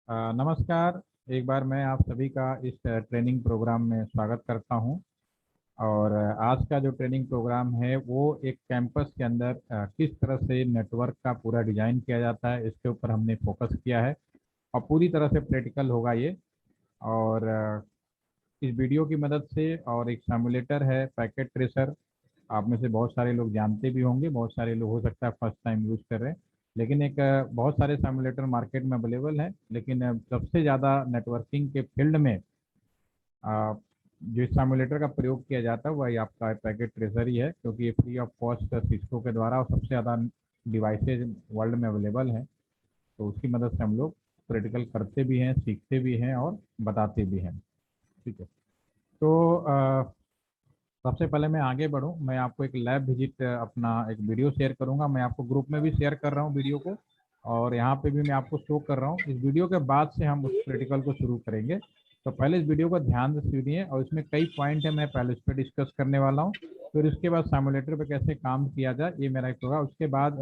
नमस्कार। एक बार मैं आप सभी का इस ट्रेनिंग प्रोग्राम में स्वागत करता हूं। और आज का जो ट्रेनिंग प्रोग्राम है वो एक कैंपस के अंदर किस तरह से नेटवर्क का पूरा डिजाइन किया जाता है इसके ऊपर हमने फोकस किया है। और पूरी तरह से प्रैक्टिकल होगा ये। और इस वीडियो की मदद से और एक सिमुलेटर है पैकेट ट्रेसर। आप में से बहुत सारे लोग जानते भी होंगे, बहुत सारे लोग हो सकता है फर्स्ट टाइम यूज़ कर रहे हैं। लेकिन एक बहुत सारे सिमुलेटर मार्केट में अवेलेबल है, लेकिन सबसे ज़्यादा नेटवर्किंग के फील्ड में अ, जो सिमुलेटर का प्रयोग किया जाता है वही आपका पैकेट ट्रेसर ही है, क्योंकि ये फ्री ऑफ कॉस्ट सिस्को के द्वारा और सबसे ज़्यादा डिवाइसेज वर्ल्ड में अवेलेबल है। तो उसकी मदद से हम लोग प्रैक्टिकल करते भी हैं, सीखते भी हैं और बताते भी हैं। ठीक है। तो सबसे पहले मैं आगे बढ़ूं, मैं आपको एक लैब विजिट अपना एक वीडियो शेयर करूंगा। मैं आपको ग्रुप में भी शेयर कर रहा हूं वीडियो को, और यहाँ पे भी मैं आपको शो कर रहा हूँ। इस वीडियो के बाद से हम उस प्रैक्टिकल को शुरू करेंगे। तो पहले इस वीडियो को ध्यान से सुनिए, और इसमें कई पॉइंट है, मैं पहले इस पर डिस्कस करने वाला हूँ। फिर उसके बाद सिमुलेटर पे कैसे काम किया जाए ये मेरा एक होगा। उसके बाद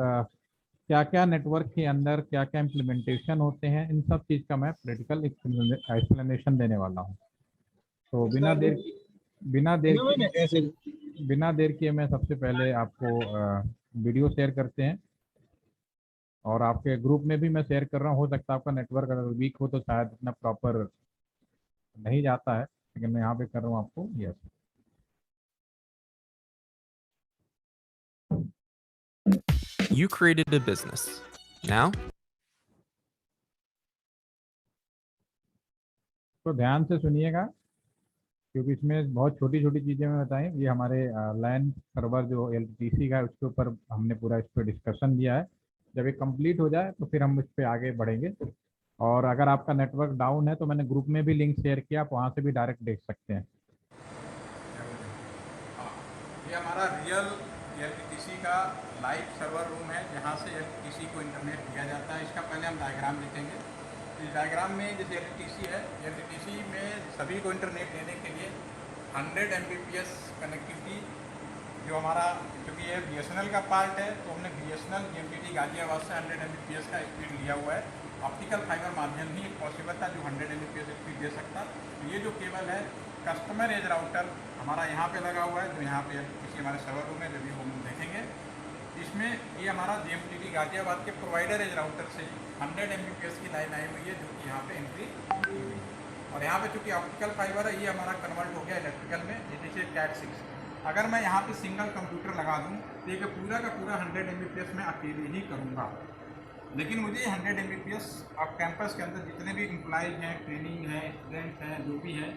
क्या क्या नेटवर्क के अंदर क्या क्या इम्प्लीमेंटेशन होते हैं, इन सब चीज़ का मैं प्रैक्टिकल एक्सप्लेनेशन देने वाला हूँ। तो बिना देर किए मैं सबसे पहले आपको वीडियो शेयर करते हैं। और आपके ग्रुप में भी मैं शेयर कर रहा हूँ। हो सकता है आपका नेटवर्क अगर वीक हो तो शायद इतना प्रॉपर नहीं जाता है, लेकिन मैं यहाँ पे कर रहा हूँ आपको। Yes. You created a business. Now, तो ध्यान से सुनिएगा, क्योंकि इसमें बहुत छोटी छोटी चीज़ें मैं बताएं। ये हमारे लैन सर्वर जो एलटीसी का है उसके ऊपर हमने पूरा इस पर डिस्कशन दिया है। जब ये कंप्लीट हो जाए तो फिर हम इस पर आगे बढ़ेंगे। और अगर आपका नेटवर्क डाउन है तो मैंने ग्रुप में भी लिंक शेयर किया, आप वहाँ से भी डायरेक्ट देख सकते हैं। ये हमारा रियल एलटीसी का लाइव सर्वर रूम है, जहाँ से एलटीसी को इंटरनेट दिया जाता है। इसका पहले हम डायग्राम देखेंगे। इस डायग्राम में जैसे एलटीसी है, एलटीसी में सभी को इंटरनेट देने के लिए 100 Mbps कनेक्टिविटी जो हमारा, क्योंकि ये बीएसएनएल का पार्ट है तो हमने बीएसएनएल जेएमटीटी गाजियाबाद से 100 Mbps का स्पीड लिया हुआ है। ऑप्टिकल फाइबर माध्यम ही एक पॉसिबल था जो 100 Mbps स्पीड दे सकता। तो ये जो केबल है कस्टमर एज राउटर हमारा यहाँ पे लगा हुआ है, जो यहाँ पे किसी हमारे सर्वर रूम में जब भी हम देखेंगे। इसमें ये हमारा जेएमटीटी गाजियाबाद के प्रोवाइडर एज राउटर से 100 Mbps की लाइन आई हुई है, जो कि यहाँ पे एंट्री की हुई है। और यहाँ पे चूँकि ऑप्टिकल फाइबर है, ये हमारा कन्वर्ट हो गया इलेक्ट्रिकल में, जैसे कैट 6। अगर मैं यहाँ पे सिंगल कंप्यूटर लगा दूँ तो ये पूरा का पूरा 100 Mbps में अकेले ही करूँगा। लेकिन मुझे 100 Mbps आप कैंपस के अंदर जितने भी एम्प्लॉइज हैं, ट्रेनिंग है, स्टूडेंट्स हैं, जो भी हैं,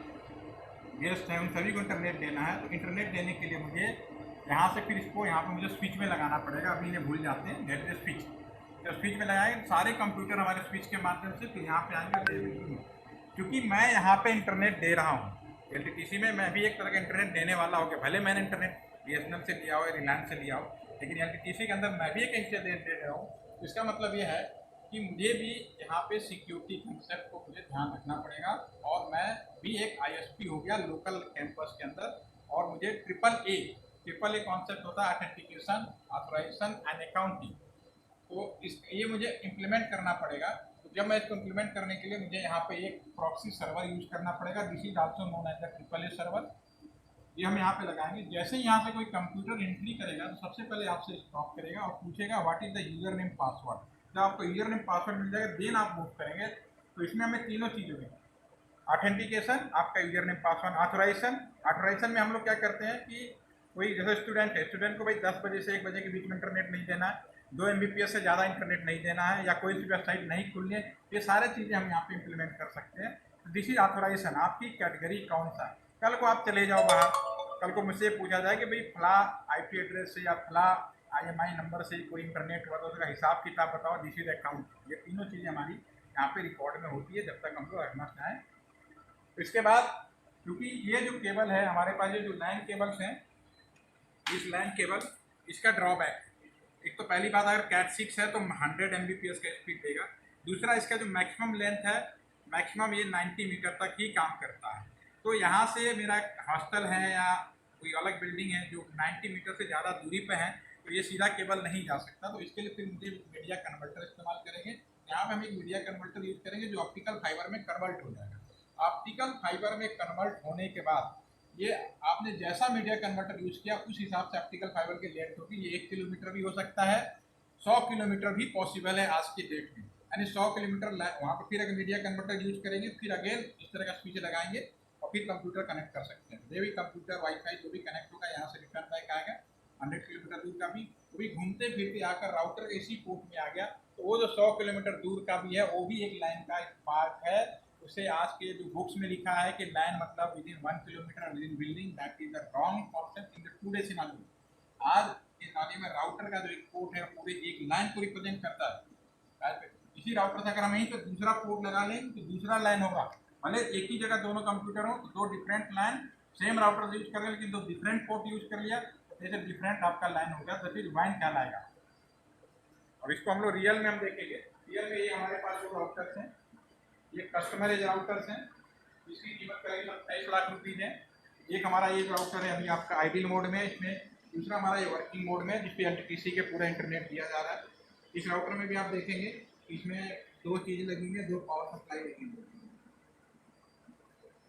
गेस्ट हैं, उन सभी को इंटरनेट देना है। तो इंटरनेट देने के लिए मुझे यहाँ से फिर इसको यहाँ पे मुझे स्विच में लगाना पड़ेगा। अभी इन्हें भूल जाते हैं, गेट द स्विच। जब स्विच में लगाएंगे सारे कंप्यूटर हमारे स्विच के माध्यम से फिर यहाँ पे आएंगे। क्योंकि मैं यहाँ पे इंटरनेट दे रहा हूँ एलटीसी में, मैं भी एक तरह का इंटरनेट देने वाला हो गया। भले मैंने इंटरनेट बीएसएनएल से लिया हो या रिलायंस से लिया हो, लेकिन एलटीसी के अंदर मैं भी एक इंटरनेट दे रहा हूँ। तो इसका मतलब ये है कि मुझे भी यहाँ पे सिक्योरिटी कंसेप्ट को मुझे ध्यान रखना पड़ेगा। और मैं भी एक आईएसपी हो गया लोकल कैंपस के अंदर, और मुझे ट्रिपल ए कॉन्सेप्ट होता है, ऑथेंटिकेशन, ऑथराइजेशन एंड अकाउंटिंग। तो ये मुझे इम्प्लीमेंट करना पड़ेगा। तो जब मैं इसको इम्प्लीमेंट करने के लिए मुझे यहाँ पे एक प्रॉक्सी सर्वर यूज करना पड़ेगा। This is also known as the triple A server. ये हम यहाँ पे लगाएंगे। जैसे ही यहाँ से कोई कंप्यूटर एंट्री करेगा तो सबसे पहले आपसे स्टॉप करेगा और पूछेगा what is the user name password. जब आपको यूजर नेम पासवर्ड मिल जाएगा देन आप मूव करेंगे। तो इसमें हमें तीनों चीज़ होगी, ऑथेंटिकेशन, आपका यूजर नेम पासवर्ड, ऑथराइजेशन में हम लोग क्या करते हैं कि कोई जैसे स्टूडेंट है, स्टूडेंट को भाई 10 बजे से 1 बजे के बीच में इंटरनेट नहीं देना है, 2 Mbps से ज़्यादा इंटरनेट नहीं देना है, या कोई सी वेबसाइट नहीं खुलनी है। ये सारे चीज़ें हम यहाँ पे इम्प्लीमेंट कर सकते हैं। दिस इज ऑथराइजेशन, आपकी कैटेगरी कौन सा है। कल को आप चले जाओ बाहर, कल को मुझसे पूछा जाए कि भाई फला आईपी एड्रेस से या फला IMI नंबर से कोई इंटरनेट हुआ तो उसका हिसाब किताब बताओ, दिस इज अकाउंट। ये तीनों चीज़ें हमारी यहाँ पे रिकॉर्ड में होती है जब तक हम लोग रखना चाहें। तो इसके बाद क्योंकि ये जो केबल है हमारे पास, ये जो लैन केबल्स हैं, इस लैन केबल इसका ड्रॉबैक, एक तो पहली बात अगर कैट 6 है तो 100 Mbps का स्पीड देगा। दूसरा इसका जो मैक्सिमम लेंथ है, मैक्सिमम ये 90 मीटर तक ही काम करता है। तो यहाँ से मेरा हॉस्टल है या कोई अलग बिल्डिंग है जो 90 मीटर से ज़्यादा दूरी पे है, तो ये सीधा केबल नहीं जा सकता। तो इसके लिए फिर मुझे मीडिया कन्वर्टर इस्तेमाल करेंगे। यहाँ पे हम एक मीडिया कन्वर्टर यूज करेंगे जो ऑप्टिकल फाइबर में कन्वर्ट हो जाएगा। ऑप्टिकल फाइबर में कन्वर्ट होने के बाद ये आपने जैसा मीडिया कन्वर्टर यूज किया उस हिसाब से ऑप्टिकल फाइबर की लेंथ होगी। ये 1 किलोमीटर भी हो सकता है, 100 किलोमीटर भी पॉसिबल है आज की डेट में। यानी 100 किलोमीटर वहाँ पर फिर अगर मीडिया कन्वर्टर यूज करेंगे, फिर अगेन इस तरह का स्विच लगाएंगे और फिर कंप्यूटर कनेक्ट कर सकते हैं। ये भी कंप्यूटर वाईफाई जो भी कनेक्ट होगा यहाँ से रिटर्न बैक आएगा 100 किलोमीटर दूर का भी, वो भी घूमते फिरते आकर राउटर इसी पोर्ट में आ गया। तो वो जो 100 किलोमीटर दूर का भी है वो भी एक लाइन का एक पार्ट है। उसे आज के जो बुक्स में लिखा है कि लाइन मतलब with in 1 kilometre with in building, that is the wrong concept in the today scenario. आज के नाले में राउटर का जो एक पोर्ट है पूरे एक लाइन को रिप्रेजेंट करता है। इसी राउटर से अगर हम यहीं पर दूसरा पोर्ट लगा लें तो दूसरा लाइन होगा, भले एक ही जगह दोनों कंप्यूटर हो तो 2 डिफरेंट लाइन सेम राउटर से यूज कर रहे हैं, लेकिन 2 डिफरेंट पोर्ट यूज कर लिया तो जैसे डिफरेंट आपका लाइन हो गया तो फिर वाइन कहलाएगा। और इसको हम लोग रियल में हम देखेंगे। रियल में ये हमारे पास जो राउटर्स हैं ये कस्टमरेज राउटर्स हैं, इसकी कीमत करीब 27 लाख रुपीज़ है। एक हमारा ये राउटर है अभी आपका आइडियल मोड में, इसमें दूसरा हमारा ये वर्किंग मोड में जिसपे एलटीसी के पूरा इंटरनेट दिया जा रहा है। इस राउटर में भी आप देखेंगे इसमें 2 चीज़ें लगी हुई हैं, 2 पावर सप्लाई लगी हुई है,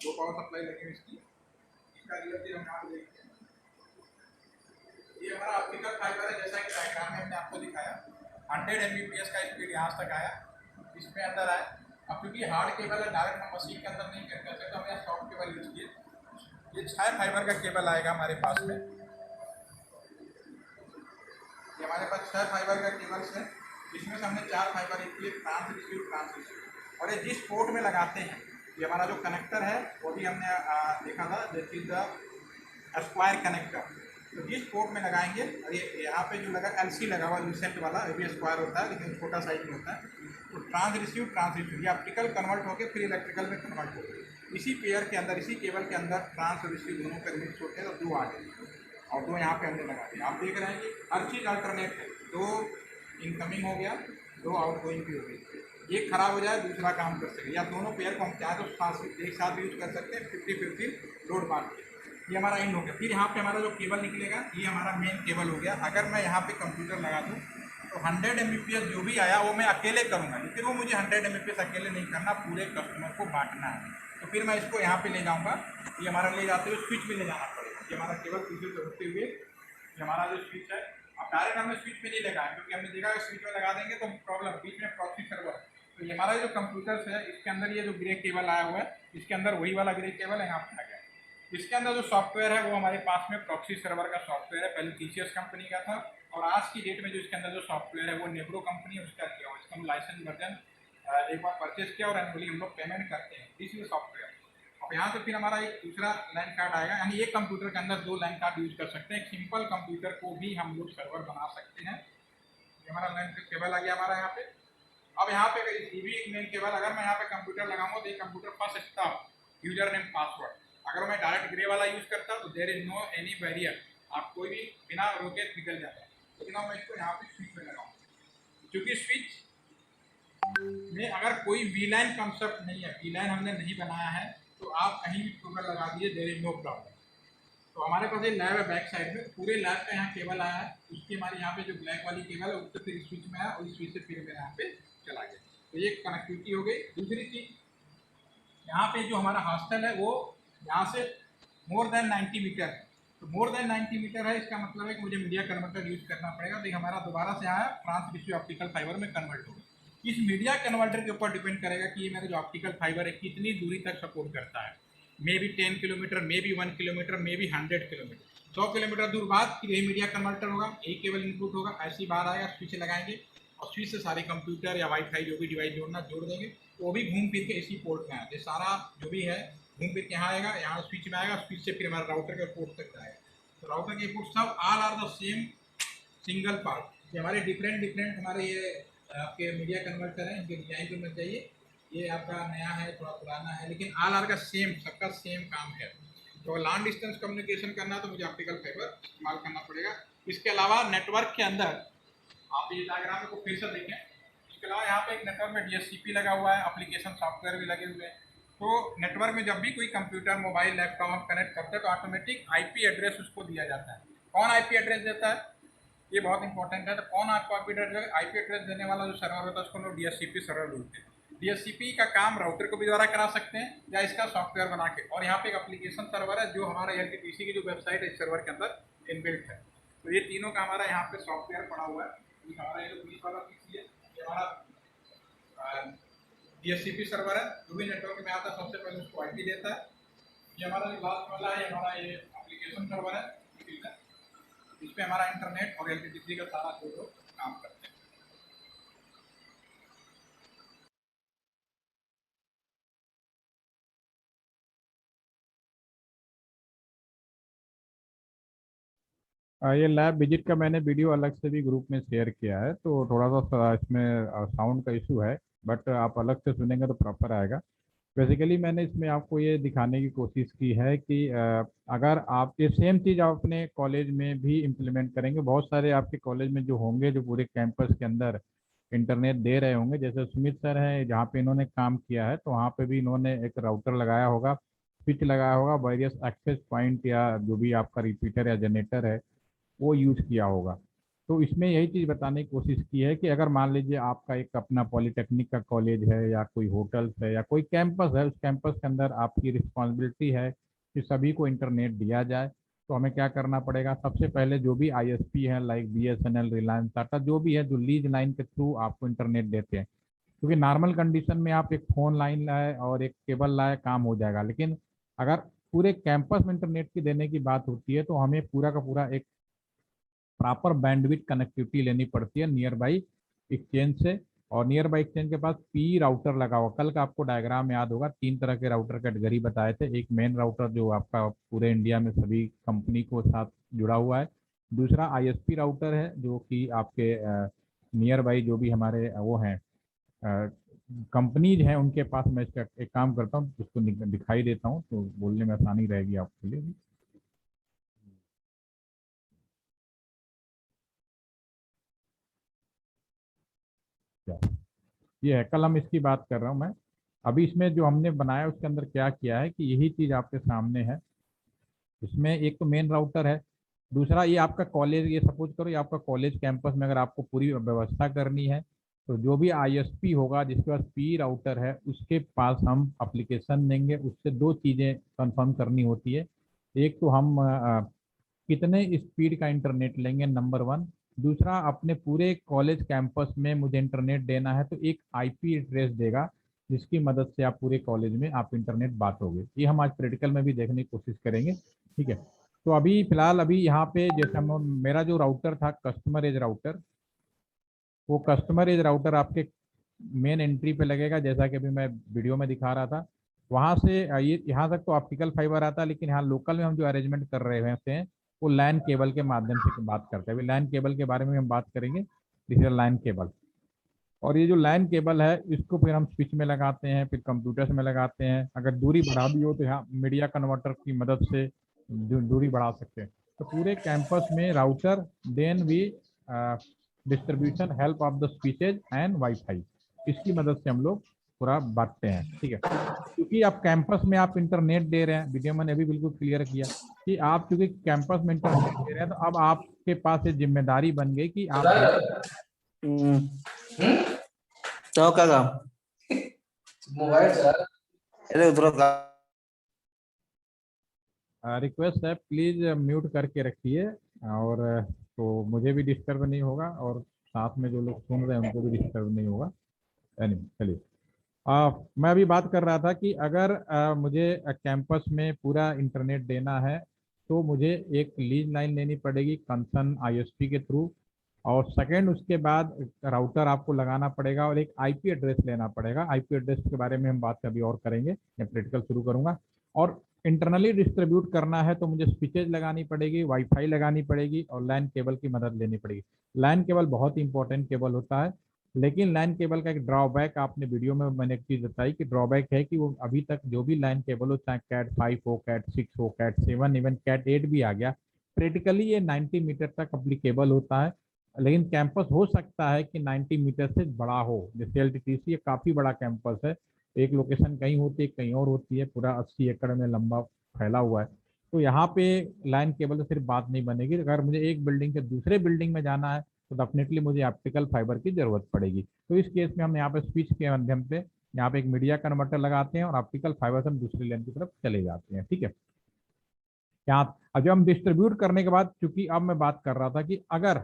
2 पावर सप्लाई लगी हुई इसकी। इसका रियल हम यहाँ देखते हैं, ये हमारा ऑप्टिकल फाइबर है जैसा कि डायग्राम में हमने आपको दिखाया। 100 Mbps का स्पीड यहाँ तक आया, इसमें अंदर आया। अब क्योंकि हार्ड केबल है डायरेक्ट हम मशीन के अंदर नहीं कर सकते तो हमने सॉफ्ट केबल यूज किए। ये 6 फाइबर का केबल आएगा हमारे पास में, ये हमारे पास 6 फाइबर का केबल्स है। इसमें से हमने 4 फाइबर किए ट्रांसरिसीव। और ये जिस पोर्ट में लगाते हैं ये हमारा जो कनेक्टर है वो भी हमने देखा था, that is the square connector. तो जिस पोर्ट में लगाएंगे और ये यहाँ पे जो लगा एलसी लगा हुआ लूसेंट वाला, ये भी स्क्वायर होता है लेकिन छोटा साइज में होता है। तो ट्रांसरिसीव ये ऑप्टिकल कन्वर्ट होकर फिर इलेक्ट्रिकल में कन्वर्ट हो गए। इसी पेयर के अंदर, इसी केबल के अंदर ट्रांसरिसीव दोनों का यूनिट होते हैं, तो 2 आ गए और 2 यहाँ पे हमने लगा दिया। आप देख रहे हैं कि हर चीज़ अल्टरनेट है, 2 इनकमिंग हो गया, 2 आउटगोइंग भी हो गई। एक खराब हो जाए दूसरा काम कर सके, या दोनों पेयर को हम चाहे तो एक साथ यूज कर सकते हैं 50-50 लोड बांट के। ये हमारा इन हो गया। फिर यहाँ पे हमारा जो केबल निकलेगा ये हमारा मेन केबल हो गया। अगर मैं यहाँ पे कंप्यूटर लगा दूँ तो 100 Mbps जो भी आया वो मैं अकेले करूँगा, लेकिन वो मुझे 100 Mbps अकेले नहीं करना, पूरे कस्टमर को बांटना है। तो फिर मैं इसको यहाँ पे ले जाऊँगा, ये हमारा ले जाते हुए स्विच में ले जाना पड़ेगा। ये हमारा केबल पीछे से होते हुए ये हमारा जो स्विच है, अब डायरेक्ट हमने स्विच में नहीं लगाया क्योंकि हमने देखा स्विच में लगा देंगे तो प्रॉब्लम, बीच में प्रॉक्सी सर्वर। तो ये हमारा जो कंप्यूटर्स है इसके अंदर ये जो ग्रे केबल आया हुआ है, इसके अंदर वही वाला ग्रे केबल है यहाँ पे आ गया। इसके अंदर जो सॉफ्टवेयर है वो हमारे पास में प्रॉक्सी सर्वर का सॉफ्टवेयर है, पहले टीसीएस कंपनी का था और आज की डेट में जो इसके अंदर जो सॉफ्टवेयर है वो नेब्रो कंपनी है उसका किया हुआ। इसका हम लाइसेंस वर्जन एक बार परचेज किया और एनुअली हम लोग पेमेंट करते हैं इसी सॉफ्टवेयर। अब यहाँ से फिर हमारा एक दूसरा लाइन कार्ड आएगा, यानी एक कंप्यूटर के अंदर 2 लाइन कार्ड यूज कर सकते हैं। एक सिंपल कंप्यूटर को भी हम लोग सर्वर बना सकते हैं। ये हमारा लाइन केबल आ गया हमारा यहाँ पे। अब यहाँ पे ये भी एक मेन केबल, अगर मैं यहाँ पे कंप्यूटर लगाऊंगा तो ये computer first stop user name password. अगर मैं डायरेक्ट ग्रे वाला यूज करता तो there is no any barrier, आप कोई भी बिना रोके निकल जाता है। लेकिन अब मैं इसको यहाँ पे स्विच में लगाऊँ, क्योंकि स्विच में अगर कोई वी लाइन कॉन्सेप्ट नहीं है, वी लाइन हमने नहीं बनाया है, तो आप कहीं भी ट्यूबर लगा दिए, देयर इज नो प्रॉब्लम। तो हमारे पास ये लैब है बैक साइड में, पूरे लैब का यहाँ केबल आया है। उसकी हमारे यहाँ पे जो ब्लैक वाली केबल है उससे फिर स्विच में आया और इस स्विच से फिर मेरे यहाँ पे चला गया। तो ये कनेक्टिविटी हो गई। दूसरी चीज़, यहाँ पे जो हमारा हॉस्टल है वो यहाँ से मोर देन 90 मीटर है। तो मोर देन 90 मीटर है, इसका मतलब है कि मुझे मीडिया कन्वर्टर यूज करना पड़ेगा। तो हमारा दोबारा से आया ट्रांसरिसीव ऑप्टिकल फाइबर में कन्वर्ट होगा। इस मीडिया कन्वर्टर के ऊपर डिपेंड करेगा कि ये मेरा जो ऑप्टिकल फाइबर है कितनी दूरी तक सपोर्ट करता है। May be 10 kilometre, may be 1 kilometre, may be 100 kilometre. 100 kilometre दूर बाद फिर यही मीडिया कन्वर्टर होगा, यही केबल इनपुट होगा, ऐसी बार आएगा, स्विच लगाएंगे और स्विच से सारे कंप्यूटर या वाईफाई जो भी डिवाइस जोड़ना जोड़ देंगे। तो वो भी घूम फिर के इसी पोर्ट में आएगा। सारा जो भी है घूम फिर के यहाँ आएगा, यहाँ स्विच में आएगा, स्विच से फिर हमारा राउटर के पोर्ट तक जाएगा। तो राउटर के पोर्ट सब all are the same single part. ये हमारे डिफरेंट हमारे ये आपके मीडिया कन्वर्टर हैं, इनके डिजाइन पे मत जाइए, ये आपका नया है थोड़ा पुराना है, लेकिन ऑल आर का सेम, सबका सेम काम है। तो लॉन्ग डिस्टेंस कम्युनिकेशन करना तो मुझे ऑप्टिकल फाइबर इस्तेमाल करना पड़ेगा। इसके अलावा नेटवर्क के अंदर आप ये डायग्राम को फिर से देखें, इसके अलावा यहाँ पे एक नेटवर्क में DHCP लगा हुआ है, एप्लीकेशन सॉफ्टवेयर भी लगे हुए हैं। तो नेटवर्क में जब भी कोई कंप्यूटर, मोबाइल, लैपटॉप हम कनेक्ट करते हैं तो ऑटोमेटिक IP एड्रेस उसको दिया जाता है। कौन IP एड्रेस देता है? ये बहुत इंपॉर्टेंट है। तो कौन आपको आईपी एड्रेस देने वाला जो सर्वर होता है उसको हम लोग डीएचसीपी सर्वर बोलते हैं। डीएचसीपी का काम राउटर को भी द्वारा करा सकते हैं या इसका सॉफ्टवेयर बना के, और यहाँ पे एक एप्लीकेशन सर्वर है जो हमारा एलटीपीसी की जो वेबसाइट है इस सर्वर के अंदर इनबिल्ट है। तो ये तीनों का हमारा यहाँ पे सॉफ्टवेयर पड़ा हुआ है। हमारा ये जो 20 वाला पीसी है ये हमारा डीएचसीपी सर्वर है, जो भी नेटवर्क में आता है सबसे पहले उसको आईपी देता है। ये हमारा जो लास्ट वाला है हमारा ये एप्लीकेशन सर्वर है, इस पे हमारा इंटरनेट और एलटीपीसी का सारा जो काम करते हैं। ये लैब विजिट का मैंने वीडियो अलग से भी ग्रुप में शेयर किया है, तो थोड़ा सा इसमें साउंड का इशू है, बट आप अलग से सुनेंगे तो प्रॉपर आएगा। बेसिकली मैंने इसमें आपको ये दिखाने की कोशिश की है कि अगर आप ये सेम चीज़ आप अपने कॉलेज में भी इम्प्लीमेंट करेंगे, बहुत सारे आपके कॉलेज में जो होंगे जो पूरे कैंपस के अंदर इंटरनेट दे रहे होंगे, जैसे सुमित सर है जहाँ पे इन्होंने काम किया है, तो वहाँ पे भी इन्होंने एक राउटर लगाया होगा, स्विच लगाया होगा, वेरियस एक्सेस पॉइंट या जो भी आपका रिपीटर या जनरेटर है वो यूज किया होगा। तो इसमें यही चीज़ बताने की कोशिश की है कि अगर मान लीजिए आपका एक अपना पॉलिटेक्निक का कॉलेज है या कोई होटल्स है या कोई कैंपस है, उस कैंपस के अंदर आपकी रिस्पॉन्सिबिलिटी है कि सभी को इंटरनेट दिया जाए, तो हमें क्या करना पड़ेगा? सबसे पहले जो भी आईएसपी है लाइक बीएसएनएल, रिलायंस, टाटा, जो भी है जो लीज लाइन के थ्रू आपको इंटरनेट देते हैं, क्योंकि नॉर्मल कंडीशन में आप एक फ़ोन लाइन लाए और एक केबल लाए काम हो जाएगा, लेकिन अगर पूरे कैंपस में इंटरनेट की देने की बात होती है तो हमें पूरा का पूरा एक प्रॉपर बैंडविड्थ कनेक्टिविटी लेनी पड़ती है नियर बाई एक्सचेंज से। और नियर बाई एक्सचेंज के पास पी राउटर लगा हुआ, कल का आपको डायग्राम याद होगा, 3 तरह के राउटर कैटेगरी बताए थे। एक मेन राउटर जो आपका पूरे इंडिया में सभी कंपनी को साथ जुड़ा हुआ है, दूसरा आईएसपी राउटर है जो कि आपके नियर बाई जो भी हमारे वो हैं कंपनीज हैं उनके पास। मैं इसका एक काम करता हूँ, उसको दिखाई देता हूँ तो बोलने में आसानी रहेगी आपके लिए। ये है, कल हम इसकी बात कर रहा हूँ मैं। अभी इसमें जो हमने बनाया उसके अंदर क्या किया है कि यही चीज़ आपके सामने है। इसमें एक तो मेन राउटर है, दूसरा ये आपका कॉलेज, ये सपोज करो ये आपका कॉलेज कैंपस में अगर आपको पूरी व्यवस्था करनी है तो जो भी आईएसपी होगा जिसके पास पी राउटर है उसके पास हम एप्लीकेशन देंगे। उससे दो चीज़ें कंफर्म करनी होती है, एक तो हम कितने स्पीड का इंटरनेट लेंगे, नंबर 1। दूसरा, अपने पूरे कॉलेज कैंपस में मुझे इंटरनेट देना है तो एक आईपी एड्रेस देगा जिसकी मदद से आप पूरे कॉलेज में आप इंटरनेट बांटोगे। ये हम आज प्रैक्टिकल में भी देखने की कोशिश करेंगे, ठीक है। तो अभी फिलहाल अभी यहाँ पे जैसे हम, मेरा जो राउटर था कस्टमर एज राउटर, वो कस्टमर एज राउटर आपके मेन एंट्री पे लगेगा, जैसा कि अभी मैं वीडियो में दिखा रहा था। वहाँ से ये यहाँ तक तो ऑप्टिकल फाइबर आता है, लेकिन यहाँ लोकल में हम जो अरेंजमेंट कर रहे हैं वो लैन केबल के माध्यम से बात करते हैं। अभी लैन केबल के बारे में हम बात करेंगे। दिस इज लैन केबल, और ये जो लैन केबल है इसको फिर हम स्विच में लगाते हैं, फिर कंप्यूटर्स में लगाते हैं। अगर दूरी बढ़ा दी हो तो यहाँ मीडिया कन्वर्टर की मदद से दूरी बढ़ा सकते हैं। तो पूरे कैंपस में router, then we distribution help of the switches and wifi, इसकी मदद से हम लोग पूरा बांटते हैं, ठीक है। क्योंकि आप कैंपस में आप इंटरनेट दे रहे हैं, वीडियो मैंने अभी बिल्कुल क्लियर किया कि आप चूंकि कैंपस में इंटरनेट दे रहे हैं तो अब आपके पास ये जिम्मेदारी बन गई कि आप तो क्या काम मोबाइल चला अरे उधर का रिक्वेस्ट है प्लीज म्यूट करके रखिए, और तो मुझे भी डिस्टर्ब नहीं होगा और साथ में जो लोग सुन रहे हैं उनको भी डिस्टर्ब नहीं होगा। एनीवे चलिए, मैं अभी बात कर रहा था कि अगर मुझे कैंपस में पूरा इंटरनेट देना है तो मुझे एक लीज लाइन लेनी पड़ेगी कंसर्न आईएसपी के थ्रू, और सेकंड उसके बाद राउटर आपको लगाना पड़ेगा और एक आईपी एड्रेस लेना पड़ेगा। आईपी एड्रेस के बारे में हम बात कभी और करेंगे, मैं प्रैक्टिकल शुरू करूंगा। और इंटरनली डिस्ट्रीब्यूट करना है तो मुझे स्विचेज लगानी पड़ेगी, वाईफाई लगानी पड़ेगी और लैन केबल की मदद लेनी पड़ेगी। लैन केबल बहुत इंपॉर्टेंट केबल होता है, लेकिन लैन केबल का एक ड्रॉबैक आपने वीडियो में मैंने एक चीज़ बताई कि ड्रॉबैक है कि वो अभी तक जो भी लैन केबल हो, चाहे कैट 5 हो, कैट 6 हो, कैट 7, इवन कैट 8 भी आ गया, प्रैक्टिकली ये 90 मीटर तक अप्लीकेबल होता है। लेकिन कैंपस हो सकता है कि 90 मीटर से बड़ा हो, जैसे एलटीटीसी काफ़ी बड़ा कैंपस है, एक लोकेशन कहीं होती है कहीं और होती है, पूरा 80 एकड़ में लंबा फैला हुआ है। तो यहाँ पे लाइन केबल से सिर्फ बात नहीं बनेगी, अगर मुझे एक बिल्डिंग से दूसरे बिल्डिंग में जाना है तो डेफिनेटली मुझे ऑप्टिकल फाइबर की जरूरत पड़ेगी। तो इस केस में हम यहाँ पे स्विच के माध्यम से यहाँ पे एक मीडिया कन्वर्टर लगाते हैं और ऑप्टिकल फाइबर से हम दूसरी लाइन की तरफ चले जाते हैं। ठीक है, यहाँ अब जब हम डिस्ट्रीब्यूट करने के बाद, चूंकि अब मैं बात कर रहा था कि अगर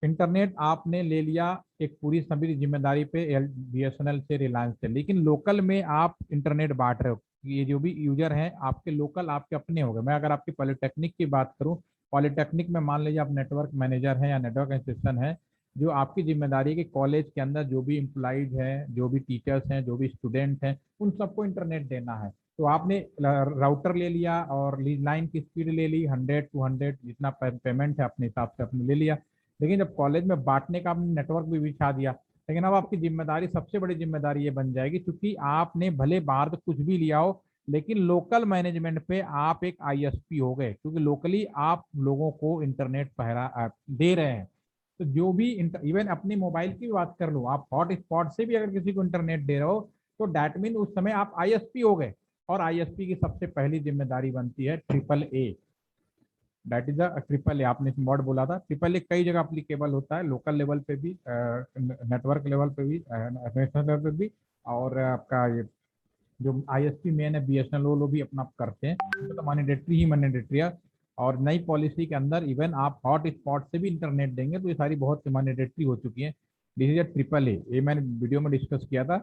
इंटरनेट आपने ले लिया एक पूरी सभी जिम्मेदारी पे BSNL से, रिलायंस से, लेकिन लोकल में आप इंटरनेट बांट रहे हो, ये जो भी यूजर हैं आपके लोकल आपके अपने हो गए। मैं अगर आपकी पॉलिटेक्निक की बात करूं, पॉलिटेक्निक में मान लीजिए आप नेटवर्क मैनेजर हैं या नेटवर्क एसोसिएशन है, जो आपकी जिम्मेदारी है कि कॉलेज के अंदर जो भी एम्प्लॉइज हैं, जो भी टीचर्स हैं, जो भी स्टूडेंट हैं, उन सबको इंटरनेट देना है। तो आपने राउटर ले लिया और लाइन की स्पीड ले ली 100-200, जितना पेमेंट है अपने हिसाब से आपने ले लिया। लेकिन जब कॉलेज में बांटने का आपने नेटवर्क भी बिछा दिया, लेकिन अब आपकी जिम्मेदारी, सबसे बड़ी जिम्मेदारी ये बन जाएगी, क्योंकि आपने भले बाहर तो कुछ भी लिया हो, लेकिन लोकल मैनेजमेंट पे आप एक ISP हो गए, क्योंकि लोकली आप लोगों को इंटरनेट पहरा दे रहे हैं। तो जो भी इवन अपने मोबाइल की बात कर लो, आप हॉट स्पॉट से भी अगर किसी को इंटरनेट दे रहे हो तो डैट मीन उस समय आप ISP हो गए। और ISP की सबसे पहली जिम्मेदारी बनती है AAA, that is triple A. आपने मॉड बोला था, AAA कई जगह अप्लीकेबल होता है, लोकल लेवल पे भी, नेटवर्क लेवल पे भी, नेशनल लेवल पे भी, और आपका ये जो ISP मेन है BSNL, वो लोग भी अपना करते हैं, तो मैंडेटरी ही मैंडेटरी है। और नई पॉलिसी के अंदर इवन आप हॉट स्पॉट से भी इंटरनेट देंगे तो ये सारी बहुत मैंडेटरी हो चुकी है। दिस इज AAA, ये मैंने वीडियो में डिस्कस किया था।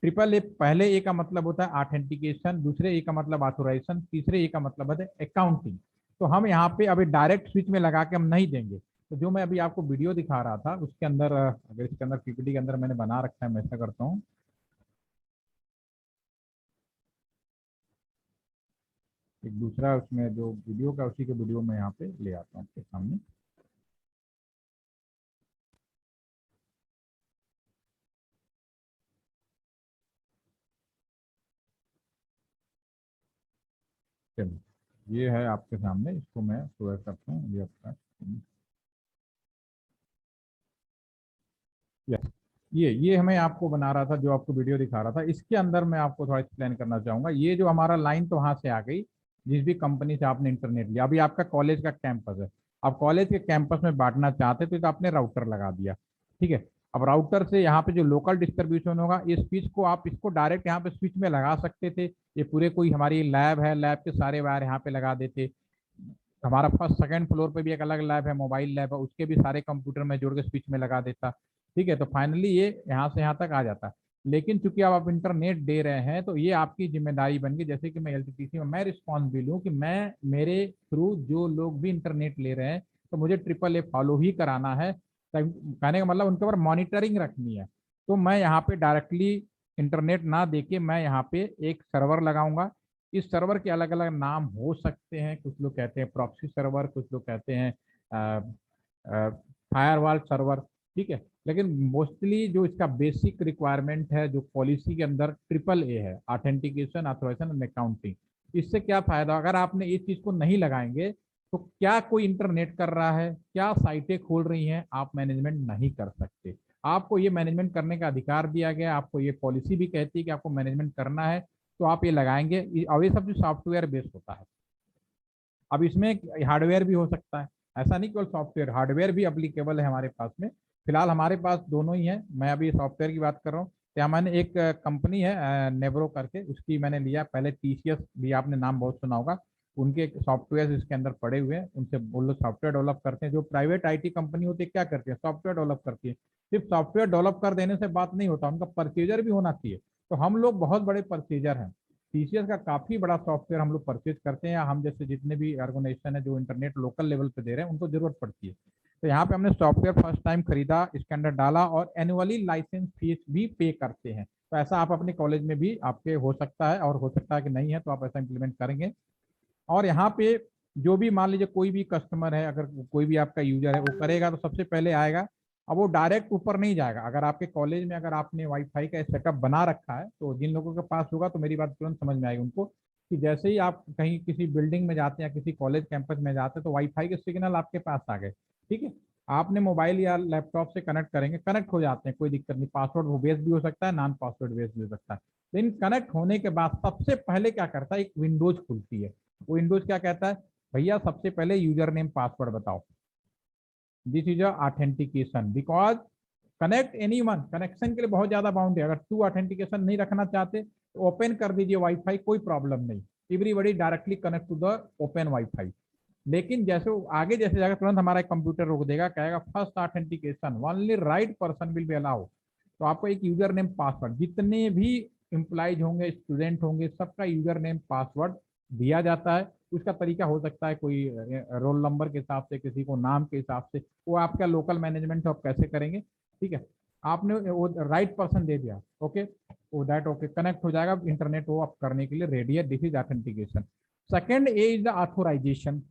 AAA, पहले ए का मतलब होता है ऑथेंटिकेशन, दूसरे ए का मतलब ऑथोराइजेशन, तीसरे ए का मतलब है अकाउंटिंग। तो हम यहाँ पे अभी डायरेक्ट स्विच में लगा के हम नहीं देंगे। तो जो मैं अभी आपको वीडियो दिखा रहा था उसके अंदर, अगर इसके अंदर PPT के अंदर मैंने बना रखा है, मैं ऐसा करता हूँ, एक दूसरा उसमें जो वीडियो का, उसी के वीडियो में यहाँ पे ले आता हूँ आपके सामने। चलिए, ये है आपके सामने, इसको मैं शेयर करता हूँ, ये आपका, यस, ये हमें आपको बना रहा था, जो आपको वीडियो दिखा रहा था, इसके अंदर मैं आपको थोड़ा एक्सप्लेन करना चाहूंगा। ये जो हमारा लाइन तो वहां से आ गई, जिस भी कंपनी से आपने इंटरनेट लिया, अभी आपका कॉलेज का कैंपस है, आप कॉलेज के कैंपस में बांटना चाहते थे तो आपने राउटर लगा दिया। ठीक है, अब राउटर से यहाँ पे जो लोकल डिस्ट्रीब्यूशन होगा, इस स्विच को आप इसको डायरेक्ट यहाँ पे स्विच में लगा सकते थे। ये पूरे कोई हमारी लैब है, लैब के सारे वायर यहाँ पे लगा देते। हमारा फर्स्ट सेकंड फ्लोर पे भी एक अलग लैब है, मोबाइल लैब है, उसके भी सारे कंप्यूटर में जोड़ के स्विच में लगा देता। ठीक है, तो फाइनली ये यहाँ से यहाँ तक आ जाता है। लेकिन चूंकि अब आप इंटरनेट दे रहे हैं तो ये आपकी जिम्मेदारी बन गई, जैसे कि मैं LTTC में मैं रिस्पॉन्सिबल हूँ कि मैं, मेरे थ्रू जो लोग भी इंटरनेट ले रहे हैं तो मुझे AAA फॉलो ही कराना है। कहने का मतलब उनके ऊपर मॉनिटरिंग रखनी है। तो मैं यहाँ पे डायरेक्टली इंटरनेट ना देके मैं यहाँ पे एक सर्वर लगाऊंगा। इस सर्वर के अलग अलग नाम हो सकते हैं, कुछ लोग कहते हैं प्रॉक्सी सर्वर, कुछ लोग कहते हैं फायरवॉल सर्वर। ठीक है, लेकिन मोस्टली जो इसका बेसिक रिक्वायरमेंट है, जो पॉलिसी के अंदर AAA है, ऑथेंटिकेशन, ऑथराइजेशन एंड अकाउंटिंग। इससे क्या फायदा, अगर आपने इस चीज को नहीं लगाएंगे तो क्या कोई इंटरनेट कर रहा है, क्या साइटें खोल रही हैं, आप मैनेजमेंट नहीं कर सकते। आपको ये मैनेजमेंट करने का अधिकार दिया गया, आपको ये पॉलिसी भी कहती है कि आपको मैनेजमेंट करना है, तो आप ये लगाएंगे। और ये सब जो सॉफ्टवेयर बेस्ड होता है, अब इसमें हार्डवेयर भी हो सकता है, ऐसा नहीं केवल सॉफ्टवेयर, हार्डवेयर भी अप्लीकेबल है हमारे पास में। फिलहाल हमारे पास दोनों ही है, मैं अभी सॉफ्टवेयर की बात कर रहा हूँ। तो मैंने एक कंपनी है नेब्रो करके, उसकी मैंने लिया। पहले TCS भी आपने नाम बहुत सुना होगा, उनके सॉफ्टवेयर इसके अंदर पड़े हुए हैं, उनसे वो लोग सॉफ्टवेयर डेवलप करते हैं। जो प्राइवेट IT कंपनी होती है क्या करती है, सॉफ्टवेयर डेवलप करती है। सिर्फ सॉफ्टवेयर डेवलप कर देने से बात नहीं होता, उनका परचेजर भी होना चाहिए। तो हम लोग बहुत बड़े परचेजर हैं, TCS का काफी बड़ा सॉफ्टवेयर हम लोग परचेज करते हैं, या हम जैसे जितने भी ऑर्गेनाइजेशन है जो इंटरनेट लोकल लेवल पे दे रहे हैं उनको जरूरत पड़ती है। तो यहाँ पे हमने सॉफ्टवेयर फर्स्ट टाइम खरीदा, इसके अंदर डाला, और एनुअली लाइसेंस फीस भी पे करते हैं। तो ऐसा आप अपने कॉलेज में भी आपके हो सकता है, और हो सकता है कि नहीं है, तो आप ऐसा इंप्लीमेंट करेंगे। और यहाँ पे जो भी मान लीजिए कोई भी कस्टमर है, अगर कोई भी आपका यूजर है वो करेगा तो सबसे पहले आएगा। अब वो डायरेक्ट ऊपर नहीं जाएगा। अगर आपके कॉलेज में अगर आपने वाईफाई का सेटअप बना रखा है तो जिन लोगों के पास होगा तो मेरी बात तुरंत समझ में आएगी उनको, कि जैसे ही आप कहीं किसी बिल्डिंग में जाते हैं या किसी कॉलेज कैंपस में जाते हैं तो वाईफाई के सिग्नल आपके पास आ गए। ठीक है, आपने मोबाइल या लैपटॉप से कनेक्ट करेंगे, कनेक्ट हो जाते हैं, कोई दिक्कत नहीं। पासवर्ड बेस्ड भी हो सकता है, नॉन पासवर्ड बेस्ड भी हो सकता है। लेकिन कनेक्ट होने के बाद सबसे पहले क्या करता है, एक विंडोज खुलती है। वो विंडोज क्या कहता है, भैया सबसे पहले यूजर नेम पासवर्ड बताओ, this is authentication, because connect any one, connection के लिए बहुत ज्यादा बाउंड है, अगर टू ऑथेंटिकेशन नहीं रखना चाहते तो ओपन कर दीजिए वाईफाई, कोई प्रॉब्लम नहीं, everybody directly connect to the open wifi. लेकिन जैसे वो आगे जैसे जाएगा तुरंत हमारा कंप्यूटर रोक देगा, कहेगा first authentication only right person will be allow. तो आपको एक यूजर नेम पासवर्ड, जितने भी एम्प्लॉइज होंगे, स्टूडेंट होंगे, सबका यूजर नेम पासवर्ड दिया जाता है। उसका तरीका हो सकता है कोई रोल नंबर के हिसाब से, किसी को नाम के हिसाब से, वो आपका लोकल मैनेजमेंट आप कैसे करेंगे, ठीक है। आपने वो राइट पर्सन दे दिया, ओके, वो दैट ओके कनेक्ट हो जाएगा इंटरनेट, वो आप करने के लिए रेडी है, this is authentication. Second A is the authorization.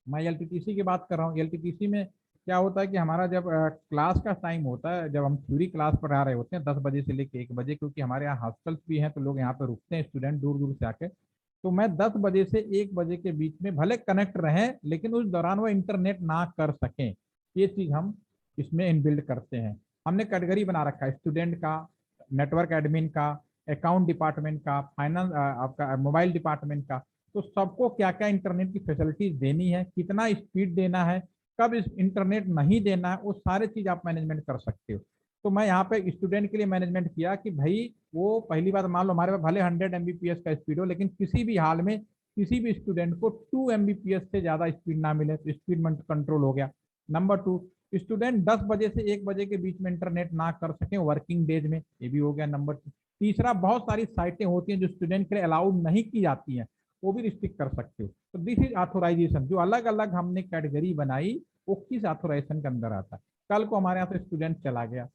मैं एलटीटीसी की बात कर रहा हूँ। एलटीटीसी में क्या होता है कि हमारा जब क्लास का टाइम होता है, जब हम थ्योरी क्लास पढ़ा रहे होते हैं 10 बजे से लेकर 1 बजे, क्योंकि हमारे यहाँ हॉस्टल्स भी हैं तो लोग यहाँ पे रुकते हैं स्टूडेंट दूर दूर से आके, तो मैं 10 बजे से 1 बजे के बीच में भले कनेक्ट रहें, लेकिन उस दौरान वो इंटरनेट ना कर सकें, ये चीज़ हम इसमें इनबिल्ड करते हैं। हमने कैटेगरी बना रखा है स्टूडेंट का, नेटवर्क एडमिन का, अकाउंट डिपार्टमेंट का, फाइनेंस आपका मोबाइल डिपार्टमेंट का, तो सबको क्या क्या इंटरनेट की फैसिलिटीज देनी है, कितना स्पीड देना है, कब इस इंटरनेट नहीं देना है, वो सारे चीज आप मैनेजमेंट कर सकते हो। तो मैं यहाँ पे स्टूडेंट के लिए मैनेजमेंट किया कि भाई वो पहली बात, मान लो हमारे पास भले 100 MBPS का स्पीड हो, लेकिन किसी भी हाल में किसी भी स्टूडेंट को 2 MBPS से ज्यादा स्पीड ना मिले, तो स्पीड में कंट्रोल हो गया। नंबर 2, स्टूडेंट 10 बजे से 1 बजे के बीच में इंटरनेट ना कर सके वर्किंग डेज में, ये भी हो गया नंबर 2। तीसरा, बहुत सारी साइटें होती हैं जो स्टूडेंट के लिए अलाउड नहीं की जाती हैं, वो भी रिस्ट्रिक्ट कर सकते हो। तो दिस इज ऑथोराइजेशन, जो अलग अलग हमने कैटेगरी बनाई वो किस ऑथोराइजेशन के अंदर आता है। कल को हमारे यहाँ से स्टूडेंट चला गया,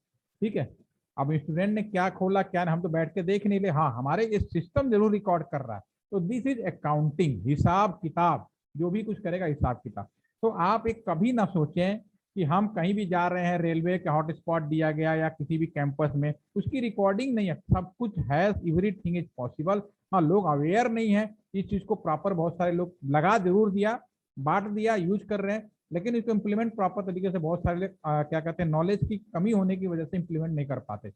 ठीक है, अब स्टूडेंट ने क्या खोला क्या नहीं, हम तो बैठ के देख नहीं ले, हाँ हमारे ये सिस्टम जरूर रिकॉर्ड कर रहा है। तो दिस इज अकाउंटिंग, हिसाब किताब, जो भी कुछ करेगा हिसाब किताब। तो आप एक कभी ना सोचें कि हम कहीं भी जा रहे हैं, रेलवे का हॉटस्पॉट दिया गया या किसी भी कैंपस में, उसकी रिकॉर्डिंग नहीं है, सब कुछ है, एवरीथिंग इज पॉसिबल। हाँ, लोग अवेयर नहीं है इस चीज को प्रॉपर, बहुत सारे लोग लगा जरूर दिया, बांट दिया, यूज कर रहे हैं, लेकिन इसको इम्प्लीमेंट प्रॉपर तरीके से बहुत सारे लोग क्या कहते हैं, नॉलेज की कमी होने की वजह से इम्प्लीमेंट नहीं कर पाते।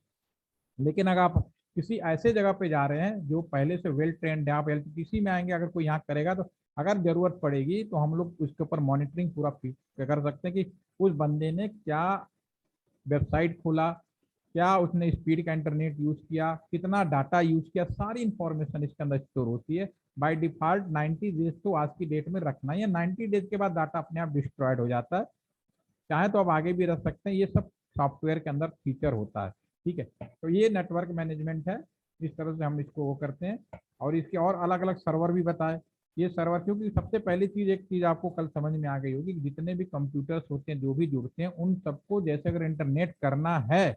लेकिन अगर आप किसी ऐसे जगह पे जा रहे हैं जो पहले से वेल ट्रेंड है, आप एलटीटीसी में आएंगे, अगर कोई यहाँ करेगा तो अगर जरूरत पड़ेगी तो हम लोग उसके ऊपर मॉनिटरिंग पूरा कर सकते हैं कि उस बंदे ने क्या वेबसाइट खोला, क्या उसने स्पीड का इंटरनेट यूज किया, कितना डाटा यूज किया, सारी इंफॉर्मेशन इसके अंदर स्टोर होती है। बाय डिफॉल्ट 90 डेज तो आज की डेट में रखना है, 90 डेज के बाद डाटा अपने आप डिस्ट्रॉयड हो जाता है, चाहे तो आप आगे भी रख सकते हैं, ये सब सॉफ्टवेयर के अंदर फीचर होता है, ठीक है। तो ये नेटवर्क मैनेजमेंट है, इस तरह से हम इसको वो करते हैं। और इसके और अलग अलग सर्वर भी बताए, ये सर्वर, क्योंकि सबसे पहली चीज, एक चीज आपको कल समझ में आ गई होगी कि जितने भी कंप्यूटर्स होते हैं जो भी जुड़ते हैं उन सबको जैसे अगर इंटरनेट करना है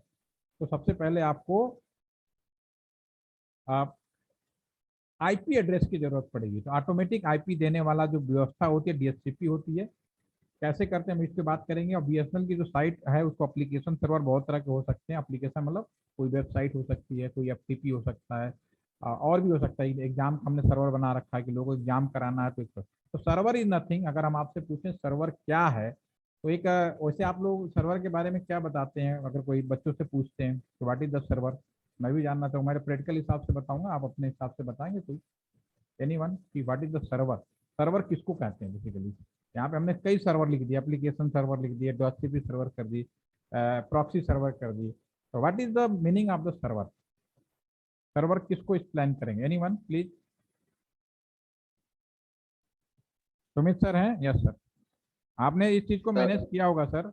तो सबसे पहले आपको आप आईपी एड्रेस की जरूरत पड़ेगी। तो ऑटोमेटिक आईपी देने वाला जो व्यवस्था होती है डीएचसीपी होती है, कैसे करते हैं हम इसकी बात करेंगे। और बीएसएनएल की जो साइट है उसको एप्लीकेशन सर्वर बहुत तरह के हो सकते हैं, एप्लीकेशन मतलब कोई वेबसाइट हो सकती है, कोई एफटीपी हो सकता है, और भी हो सकता है। एग्जाम हमने सर्वर बना रखा है कि लोगों को एग्जाम कराना है तो सर्वर इज नथिंग। अगर हम आपसे पूछें सर्वर क्या है, तो एक वैसे आप लोग सर्वर के बारे में क्या बताते हैं, अगर कोई बच्चों से पूछते हैं तो व्हाट इज द सर्वर, मैं भी जानना चाहूँ, मेरे प्रैक्टिकल हिसाब से बताऊंगा, आप अपने हिसाब से बताएंगे कोई, एनीवन, कि what is the server, server किसको कहते हैं बेसिकली। यहाँ पे हमने कई सर्वर लिख दिए, एप्लीकेशन सर्वर लिख दिए, डॉटसीपी सर्वर कर दी, प्रॉक्सी सर्वर कर दी। तो what is the meaning of the server, server किसको एक्सप्लेन करेंगे, एनीवन प्लीज। सुमित सर हैं, यस सर, आपने इस चीज को मैनेज किया होगा सर,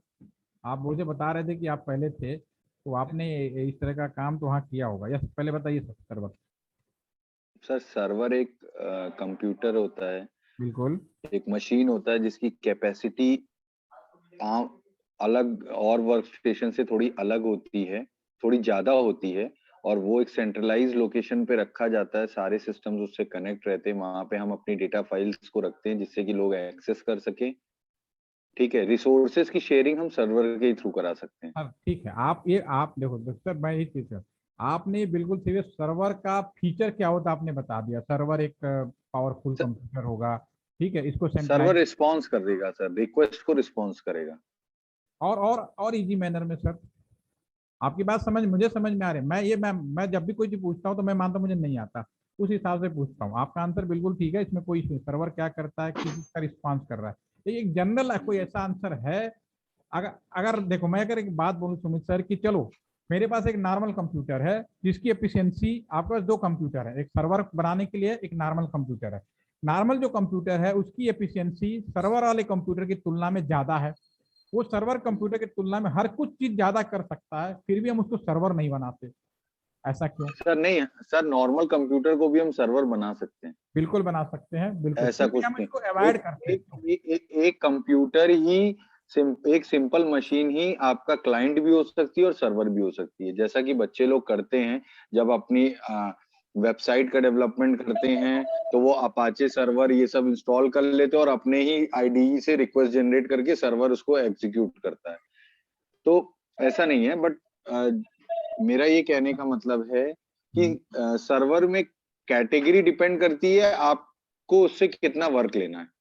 आप मुझे बता रहे थे कि आप पहले थे तो आपने इस तरह का काम तो वहाँ किया होगा, यस पहले बताइए सर। सर्वर सर, सर्वर एक कंप्यूटर होता है, बिल्कुल, एक मशीन होता है जिसकी कैपेसिटी अलग और वर्क स्टेशन से थोड़ी अलग होती है, थोड़ी ज्यादा होती है, और वो एक सेंट्रलाइज लोकेशन पे रखा जाता है, सारे सिस्टम्स उससे कनेक्ट रहते हैं, वहां पे हम अपनी डेटा फाइल्स को रखते हैं जिससे कि लोग एक्सेस कर सके। ठीक है, रिसोर्सेज की शेयरिंग हम सर्वर के थ्रू करा सकते हैं। हाँ ठीक है। आप ये आप देखो सर, मैं ये चीज आपने बिल्कुल सही, सर्वर का फीचर क्या होता है आपने बता दिया, सर्वर एक पावरफुल कंप्यूटर होगा, ठीक है, इसको सर्वर सेंट्रलाइज रिस्पॉन्स कर देगा सर, रिक्वेस्ट को रिस्पॉन्स करेगा। और इजी मैनर में सर, आपकी बात मुझे समझ में आ रही है। मैं जब भी कोई चीज पूछता हूँ तो मैं मानता हूँ मुझे नहीं आता, उस हिसाब से पूछता हूँ। आपका आंसर बिल्कुल ठीक है, इसमें कोई इशू, सर्वर क्या करता है, किस का रिस्पॉन्स कर रहा है, तो एक जनरल कोई ऐसा आंसर है? अगर अगर देखो, मैं अगर एक बात बोलूं सुमित सर कि चलो मेरे पास एक नॉर्मल कंप्यूटर है जिसकी एफिशिएंसी, आपके पास दो कंप्यूटर है, एक सर्वर बनाने के लिए एक नॉर्मल कंप्यूटर है। नॉर्मल जो कंप्यूटर है उसकी एफिशिएंसी सर्वर वाले कंप्यूटर की तुलना में ज्यादा है। वो सर्वर कंप्यूटर की तुलना में हर कुछ चीज ज्यादा कर सकता है, फिर भी हम उसको सर्वर नहीं बनाते, ऐसा क्यों? सर नहीं सर, नॉर्मल कंप्यूटर को भी हम सर्वर बना सकते हैं। बिल्कुल बना सकते हैं, बिल्कुल, ऐसा फिर भी कुछ हम नहीं। इसको अवॉइड करते एक, हैं। एक, एक, एक कंप्यूटर ही एक सिंपल मशीन ही आपका क्लाइंट भी हो सकती है और सर्वर भी हो सकती है। जैसा कि बच्चे लोग करते हैं जब अपनी वेबसाइट का डेवलपमेंट करते हैं, तो वो अपाचे सर्वर ये सब इंस्टॉल कर लेते हैं और अपने ही आईडीई से रिक्वेस्ट जनरेट करके सर्वर उसको एग्जीक्यूट करता है। तो ऐसा नहीं है, बट मेरा ये कहने का मतलब है कि सर्वर में कैटेगरी डिपेंड करती है आपको उससे कितना वर्क लेना है।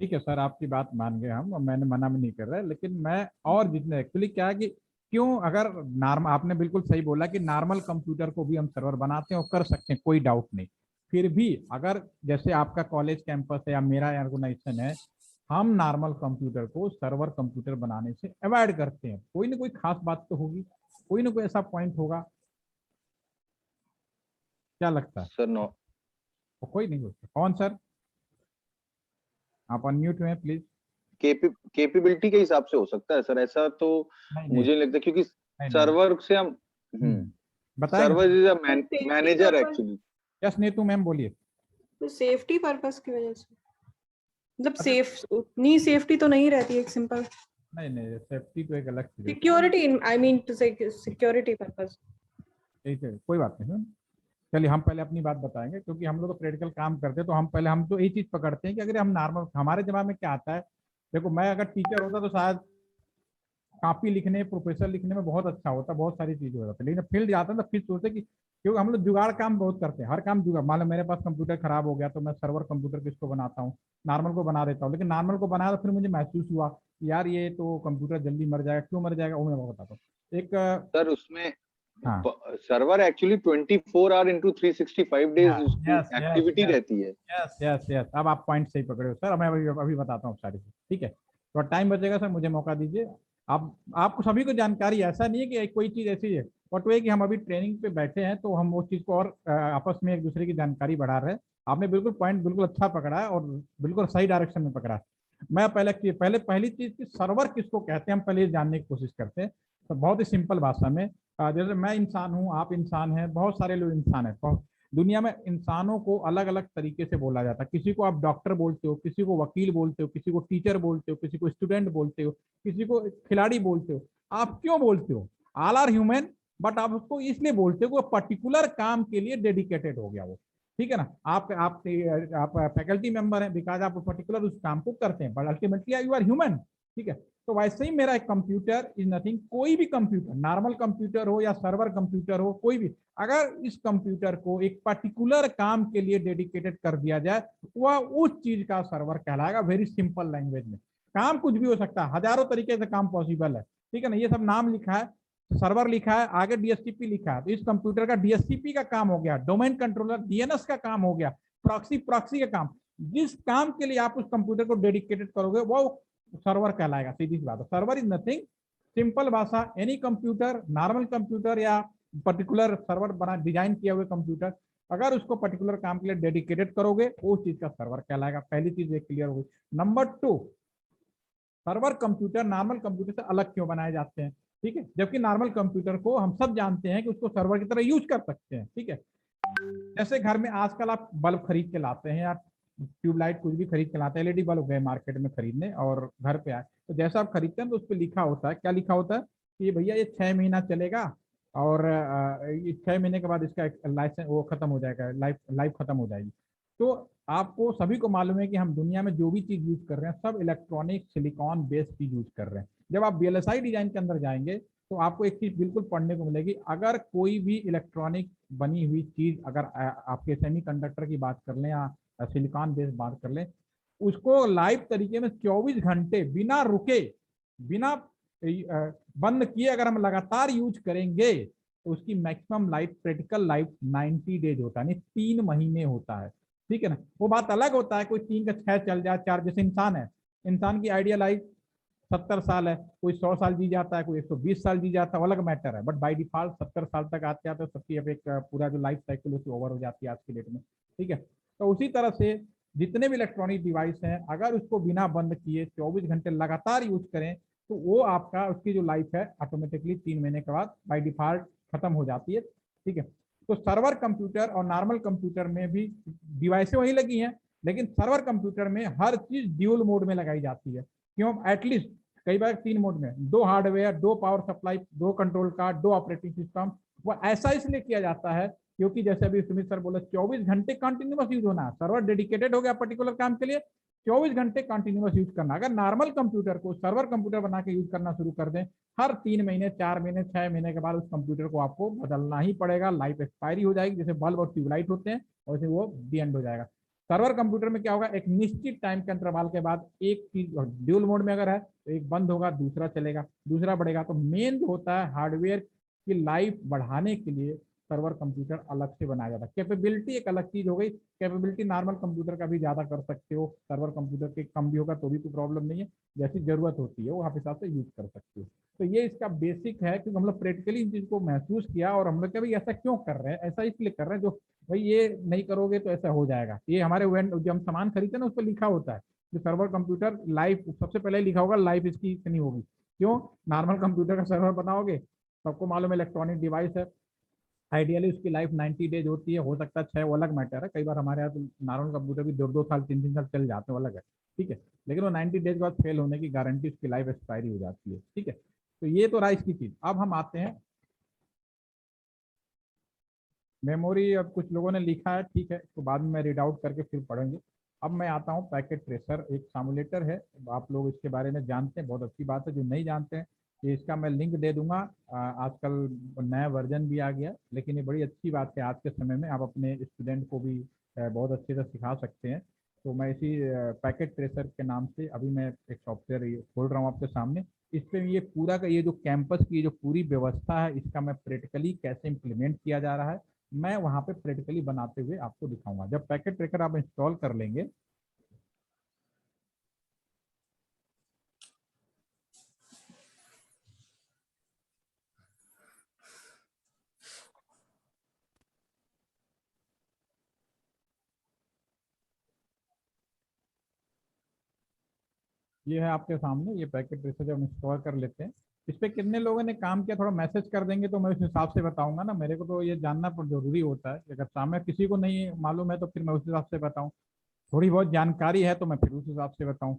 ठीक है सर, आपकी बात मान गए हम, मैंने मना भी नहीं कर रहा है, लेकिन मैं और जितने एक्चुअली क्या है कि क्यों, अगर नॉर्मल, आपने बिल्कुल सही बोला कि नॉर्मल कंप्यूटर को भी हम सर्वर बनाते हैं और कर सकते हैं, कोई डाउट नहीं। फिर भी अगर जैसे आपका कॉलेज कैंपस है या मेरा ऑर्गेनाइजेशन है, हम नॉर्मल कंप्यूटर को सर्वर कंप्यूटर बनाने से अवॉइड करते हैं, कोई ना कोई खास बात तो होगी, कोई ना कोई ऐसा पॉइंट होगा, क्या लगता है? सर नो, तो कोई नहीं होता, कौन सर? आप अनम्यूट हुए प्लीज। कैपेबिलिटी के हिसाब से हो सकता है सर, ऐसा तो नहीं नहीं मुझे नहीं लगता, क्योंकि नहीं नहीं, सर्वर से हम बताएंगे। Server is a safety manager purpose, actually. Yes Neetu ma'am बोलिए। तो सेफ्टी पर्पस की वजह से, मतलब अच्छा, सेफ, उतनी सेफ्टी तो नहीं रहती, एक सिंपल नहीं नहीं, सेफ्टी तो एक अलग चीज है। सिक्योरिटी, आई मीन टू से सिक्योरिटी पर्पस। ठीक है, कोई बात नहीं। चलिए हम पहले अपनी बात बताएंगे, क्योंकि हम लोग तो प्रैक्टिकल काम करते हैं, तो हम पहले, हम तो यही चीज पकड़ते हैं कि अगर हम नॉर्मल, हमारे दिमाग में क्या आता है, देखो मैं अगर टीचर होता तो शायद कॉपी लिखने, प्रोफेसर लिखने में बहुत अच्छा होता, बहुत सारी चीजें हो जाती, लेकिन फील्ड जाता है तो फिर सोचते कि, क्योंकि हम लोग जुगाड़ काम बहुत करते हैं, हर काम जुगाड़, मान लो मेरे पास कंप्यूटर खराब हो गया तो मैं सर्वर कंप्यूटर किसको बनाता हूँ, नॉर्मल को बना देता हूँ, लेकिन नॉर्मल को बनाया तो फिर मुझे महसूस हुआ कि यार ये तो कंप्यूटर जल्दी मर जाएगा, क्यों मर जाएगा, वो मैं बताता हूँ एक। सर उसमें हाँ, server actually 24 our into 365 days उसकी यस यस एक्टिविटी यस रहती है। यस यस यस, अब आप पॉइंट सही पकड़े हो सर, मैं अभी अभी बताता हूँ सारी चीज, ठीक है? तो टाइम बचेगा सर, मुझे मौका दीजिए। आप, आपको सभी को जानकारी, ऐसा नहीं है कि कोई चीज ऐसी है, बट वो है कि हम अभी ट्रेनिंग पे बैठे हैं तो हम उस चीज को और आपस में एक दूसरे की जानकारी बढ़ा रहे हैं। आपने बिल्कुल पॉइंट बिल्कुल अच्छा पकड़ा है और बिल्कुल सही डायरेक्शन में पकड़ा है। मैं पहली चीज की सर्वर किसको कहते हैं, हम पहले जानने की कोशिश करते हैं। तो बहुत ही सिंपल भाषा में, जैसे मैं इंसान हूँ, आप इंसान हैं, बहुत सारे लोग इंसान हैं, दुनिया में इंसानों को अलग अलग तरीके से बोला जाता है। किसी को आप डॉक्टर बोलते हो, किसी को वकील बोलते हो, किसी को टीचर बोलते हो, किसी को स्टूडेंट बोलते हो, किसी को खिलाड़ी बोलते हो। आप क्यों बोलते हो? ऑल आर ह्यूमन, बट आप उसको इसलिए बोलते हो कि वो पर्टिकुलर काम के लिए डेडिकेटेड हो गया वो, ठीक है ना? आप फैकल्टी मेंबर हैं बिकॉज आप पर्टिकुलर उस काम को करते हैं, but ultimately you are human, ठीक है? तो वैसे ही मेरा एक कंप्यूटर इज नथिंग, कोई भी कंप्यूटर, नॉर्मल कंप्यूटर हो या सर्वर कंप्यूटर हो, कोई भी, अगर इस कंप्यूटर को एक पर्टिकुलर काम के लिए डेडिकेटेड कर दिया जाए, वह उस चीज का सर्वर कहलाएगा। वेरी सिंपल लैंग्वेज में, काम कुछ भी हो सकता है, हजारों तरीके से काम पॉसिबल है, ठीक है ना? ये सब नाम लिखा है, सर्वर लिखा है, आगे डीएससीपी लिखा है, तो इस कंप्यूटर का डीएससीपी का काम हो गया, डोमेन कंट्रोलर डीएनएस का काम हो गया, प्रॉक्सी का काम। जिस काम के लिए आप उस कंप्यूटर को डेडिकेटेड करोगे वो सर्वर कहलाएगा, सीधी सी बात है। सर्वर इज नथिंग, सिंपल भाषा, एनी कंप्यूटर, नॉर्मल कंप्यूटर या पर्टिकुलर सर्वर बना डिजाइन किया हुए कंप्यूटर, अगर उसको पर्टिकुलर काम के लिए डेडिकेटेड करोगे वो चीज का सर्वर कहलाएगा। पहली चीज ये क्लियर हुई। Number 2, server computer normal computer से अलग क्यों बनाए जाते हैं, ठीक है? जबकि नॉर्मल कंप्यूटर को हम सब जानते हैं कि उसको सर्वर की तरह यूज कर सकते हैं, ठीक है? जैसे घर में आजकल आप बल्ब खरीद के लाते हैं या ट्यूबलाइट कुछ भी खरीद के लाते हैं, एलईडी बल्ब गए मार्केट में खरीदने और घर पे आए, तो जैसा आप खरीदते हैं तो उस पर लिखा होता है, क्या लिखा होता है कि भैया ये 6 महीना चलेगा और ये 6 महीने के बाद इसका लाइसेंस वो खत्म हो जाएगा, लाइफ खत्म हो जाएगी। तो आपको सभी को मालूम है कि हम दुनिया में जो भी चीज यूज कर रहे हैं सब इलेक्ट्रॉनिक सिलिकॉन बेस्ड चीज यूज कर रहे हैं। जब आप बीएलएसआई डिजाइन के अंदर जाएंगे तो आपको एक चीज बिल्कुल पढ़ने को मिलेगी, अगर कोई भी इलेक्ट्रॉनिक बनी हुई चीज, अगर आपके सेमीकंडक्टर की बात कर लें या सिलिकॉन बेस्ड बात कर लें, उसको लाइव तरीके में 24 घंटे बिना रुके, बिना बंद किए अगर हम लगातार यूज करेंगे तो उसकी maximum life critical life 90 days होता है, यानी 3 महीने होता है, ठीक है ना। वो बात अलग होता है कोई 3 का 6 चल जाए 4, जैसे इंसान है, इंसान की आइडियल लाइफ 70 साल है, कोई 100 साल जी जाता है, कोई 120 साल जी जाता है, वो अलग मैटर है, बट बाय डिफॉल्ट 70 साल तक आते आते सबकी अब एक पूरा जो लाइफ साइकिल उसकी ओवर हो जाती है आज की डेट में, ठीक है। तो उसी तरह से जितने भी इलेक्ट्रॉनिक डिवाइस हैं, अगर उसको बिना बंद किए 24 घंटे लगातार यूज करें तो वो आपका उसकी जो लाइफ है ऑटोमेटिकली 3 महीने के बाद बाय डिफॉल्ट खत्म हो जाती है, ठीक है। तो सर्वर कंप्यूटर और नॉर्मल कंप्यूटर में भी डिवाइसें वही लगी हैं, लेकिन सर्वर कंप्यूटर में हर चीज ड्यूल मोड में लगाई जाती है। क्यों? एटलीस्ट कई बार 3 मोड में, 2 hardware, 2 power supply, 2 control card, 2 operating system. वो ऐसा इसलिए किया जाता है क्योंकि जैसे अभी सुमित सर बोले 24 घंटे कंटिन्यूअस यूज होना है, सर्वर डेडिकेटेड हो गया पर्टिकुलर काम के लिए, 24 घंटे कंटिन्यूअस यूज करना। अगर नॉर्मल कंप्यूटर को सर्वर कंप्यूटर बना के यूज करना शुरू कर दें, हर 3 महीने, 4 महीने, 6 महीने के बाद उस कंप्यूटर को आपको बदलना ही पड़ेगा, लाइफ एक्सपायरी हो जाएगी, जैसे बल्ब और ट्यूबलाइट होते हैं वैसे वो दी एंड हो जाएगा। सर्वर कंप्यूटर में क्या होगा, एक निश्चित टाइम के अंतराल के बाद एक चीज ड्यूल मोड में अगर है तो एक बंद होगा, दूसरा चलेगा, दूसरा बढ़ेगा। तो मेन जो होता है हार्डवेयर की लाइफ बढ़ाने के लिए सर्वर कंप्यूटर अलग से बनाया जाता है। कैपेबिलिटी एक अलग चीज हो गई, कैपेबिलिटी नॉर्मल कंप्यूटर का भी ज्यादा कर सकते हो, सर्वर कंप्यूटर के कम भी होगा तो भी कोई प्रॉब्लम नहीं है, जैसी जरूरत होती है वो आप हिसाब से यूज कर सकते हो। तो ये इसका बेसिक है, क्योंकि हम लोग प्रैक्टिकली इन चीज को महसूस किया और हम लोग क्या भाई ऐसा क्यों कर रहे हैं, ऐसा इसलिए कर रहे हैं जो भाई ये नहीं करोगे तो ऐसा हो जाएगा। ये हमारे जब हम सामान खरीदते हैं ना उस पर लिखा होता है कि सर्वर कंप्यूटर लाइफ, सबसे पहले लिखा होगा लाइफ इसकी इतनी होगी। क्यों? नॉर्मल कंप्यूटर का सर्वर बनाओगे, सबको मालूम है इलेक्ट्रॉनिक डिवाइस है, आइडियली उसकी लाइफ 90 डेज होती है, हो सकता है 6, वो अलग मैटर है। कई बार हमारे यहाँ तो नॉर्मल कंप्यूटर भी 2-2 साल 3-3 साल चल जाते हैं, वो अलग है, ठीक है। लेकिन वो 90 डेज के बाद फेल होने की गारंटी, उसकी लाइफ एक्सपायरी हो जाती है, ठीक है। तो ये तो रहा इसकी चीज। अब हम आते हैं मेमोरी। अब कुछ लोगों ने लिखा है, ठीक है, तो बाद में मैं रीड आउट करके फिर पढ़ेंगे। अब मैं आता हूँ पैकेट ट्रेसर, एक सामुलेटर है, आप लोग इसके बारे में जानते हैं, बहुत अच्छी बात है। जो नहीं जानते हैं कि इसका मैं लिंक दे दूंगा, आजकल नया वर्जन भी आ गया, लेकिन ये बड़ी अच्छी बात है, आज के समय में आप अपने स्टूडेंट को भी बहुत अच्छे से सिखा सकते हैं। तो मैं इसी पैकेट ट्रेसर के नाम से अभी मैं एक सॉफ्टवेयर खोल रहा हूँ आपके सामने। इस पे ये पूरा का ये जो कैंपस की जो पूरी व्यवस्था है, इसका मैं प्रैक्टिकली कैसे इम्प्लीमेंट किया जा रहा है मैं वहां पे प्रैक्टिकली बनाते हुए आपको दिखाऊंगा। जब पैकेट ट्रैकर आप इंस्टॉल कर लेंगे, ये है आपके सामने, ये पैकेट ट्रेसर जब इंस्टॉल कर लेते हैं, इस पे कितने लोगों ने काम किया थोड़ा मैसेज कर देंगे तो मैं उस हिसाब से बताऊंगा ना। मेरे को तो ये जानना पर जरूरी होता है, अगर सामने किसी को नहीं मालूम है तो फिर मैं उस हिसाब से बताऊं, थोड़ी बहुत जानकारी है तो मैं फिर उस हिसाब से बताऊं,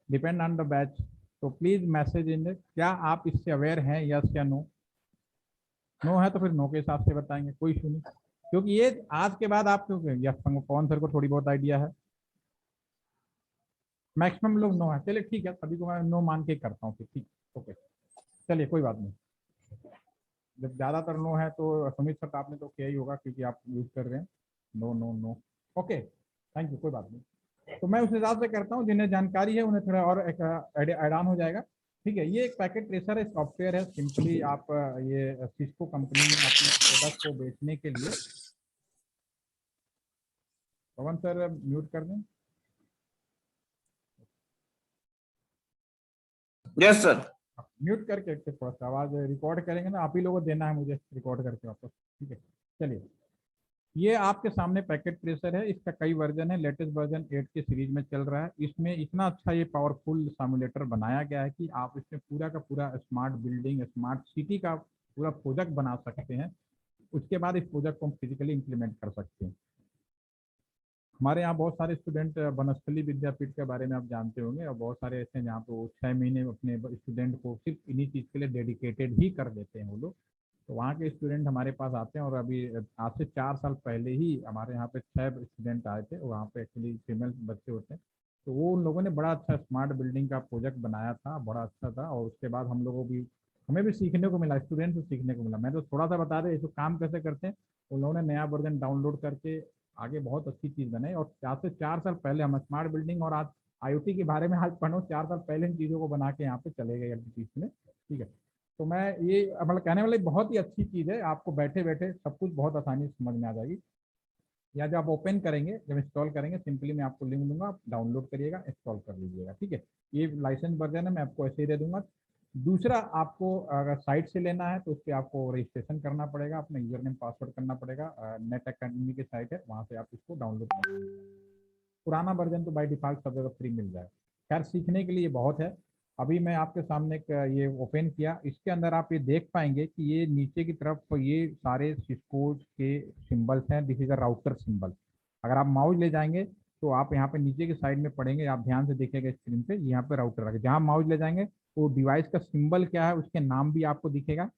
डिपेंड ऑन द बैच। तो प्लीज मैसेज इन, क्या आप इससे अवेयर हैं, यस या नो। नो है तो फिर नो के हिसाब से बताएंगे, कोई इशू नहीं, क्योंकि ये आज के बाद आपको यस पवन सर को थोड़ी बहुत आइडिया है, मैक्सिमम लोग नो है। चलिए ठीक है, सभी को मैं नो मान के करता हूँ फिर, ठीक, ओके, चलिए कोई बात नहीं। जब ज्यादातर नो है तो सुमित सर आपने तो किया ही होगा क्योंकि आप यूज कर रहे हैं। No no no, okay, thank you, कोई बात नहीं। तो मैं उस हिसाब से करता हूँ, जिन्हें जानकारी है उन्हें थोड़ा और एक एड ऑन हो जाएगा, ठीक है। ये एक पैकेट ट्रेसर है, सॉफ्टवेयर है, सिंपली आप ये सिस्को कंपनी में अपने प्रोडक्ट को बेचने के लिए। पवन सर म्यूट कर दें। Yes sir. म्यूट करके थोड़ा सा आवाज रिकॉर्ड करेंगे ना, आप ही लोगों को देना है मुझे रिकॉर्ड करके वापस, ठीक है। चलिए, ये आपके सामने पैकेट ट्रेसर है, इसका कई वर्जन है, लेटेस्ट वर्जन 8 के सीरीज में चल रहा है। इसमें इतना अच्छा ये पावरफुल सामुलेटर बनाया गया है कि आप इसमें पूरा का पूरा स्मार्ट बिल्डिंग, स्मार्ट सिटी का पूरा प्रोजेक्ट बना सकते हैं। उसके बाद इस प्रोजेक्ट को हम फिजिकली इम्प्लीमेंट कर सकते हैं। हमारे यहाँ बहुत सारे स्टूडेंट बनस्थली विद्यापीठ के बारे में आप जानते होंगे, और बहुत सारे ऐसे हैं जहाँ पे वो 6 महीने अपने स्टूडेंट को सिर्फ इन्हीं चीज़ के लिए डेडिकेटेड ही कर देते हैं वो लोग। तो वहाँ के स्टूडेंट हमारे पास आते हैं, और अभी आज से 4 साल पहले ही हमारे यहाँ पे 6 स्टूडेंट आए थे, वहाँ पे एक्चुअली फीमेल बच्चे होते हैं। तो वो उन लोगों ने बड़ा अच्छा स्मार्ट बिल्डिंग का प्रोजेक्ट बनाया था, बड़ा अच्छा था, और उसके बाद हम लोगों भी, हमें भी सीखने को मिला, स्टूडेंट से सीखने को मिला। मैं तो थोड़ा सा बता दें इसको काम कैसे करते हैं। उन लोगों ने नया वर्जन डाउनलोड करके आगे बहुत अच्छी चीज़ बनाई, और आज से 4 साल पहले हम स्मार्ट बिल्डिंग और आज IoT के बारे में आज पढ़ो, 4 साल पहले इन चीज़ों को बना के यहाँ पे चले गए एलटीसी में, ठीक है। तो मैं ये मतलब कहने वाली बहुत ही अच्छी चीज़ है, आपको बैठे बैठे सब कुछ बहुत आसानी से समझ में आ जाएगी। या जब आप ओपन करेंगे, जब इंस्टॉल करेंगे, सिंपली मैं आपको लिंक दूंगा, आप डाउनलोड करिएगा, इंस्टॉल कर लीजिएगा, ठीक है। ये लाइसेंस वर्जन है, मैं आपको ऐसे ही दे दूंगा। दूसरा, आपको अगर साइट से लेना है तो उस पर आपको रजिस्ट्रेशन करना पड़ेगा, अपना यूजर नेम पासवर्ड करना पड़ेगा। नेट अकेडमी की साइट है, वहाँ से आप इसको डाउनलोड कर लीजिए। पुराना वर्जन तो बाय डिफॉल्ट सब जगह फ्री मिल जाए। खैर, सीखने के लिए बहुत है। अभी मैं आपके सामने ये ओपन किया, इसके अंदर आप ये देख पाएंगे कि ये नीचे की तरफ ये सारे सिस्को के सिंबल्स हैं। This is a router symbol. अगर आप माउस ले जाएंगे तो आप यहाँ पे नीचे की साइड में पढ़ेंगे, आप ध्यान से देखिएगा स्क्रीन पे, यहाँ पे राउटर है। जहाँ माउस ले जाएंगे तो डिवाइस का सिंबल क्या है उसके नाम भी आपको दिखेगा।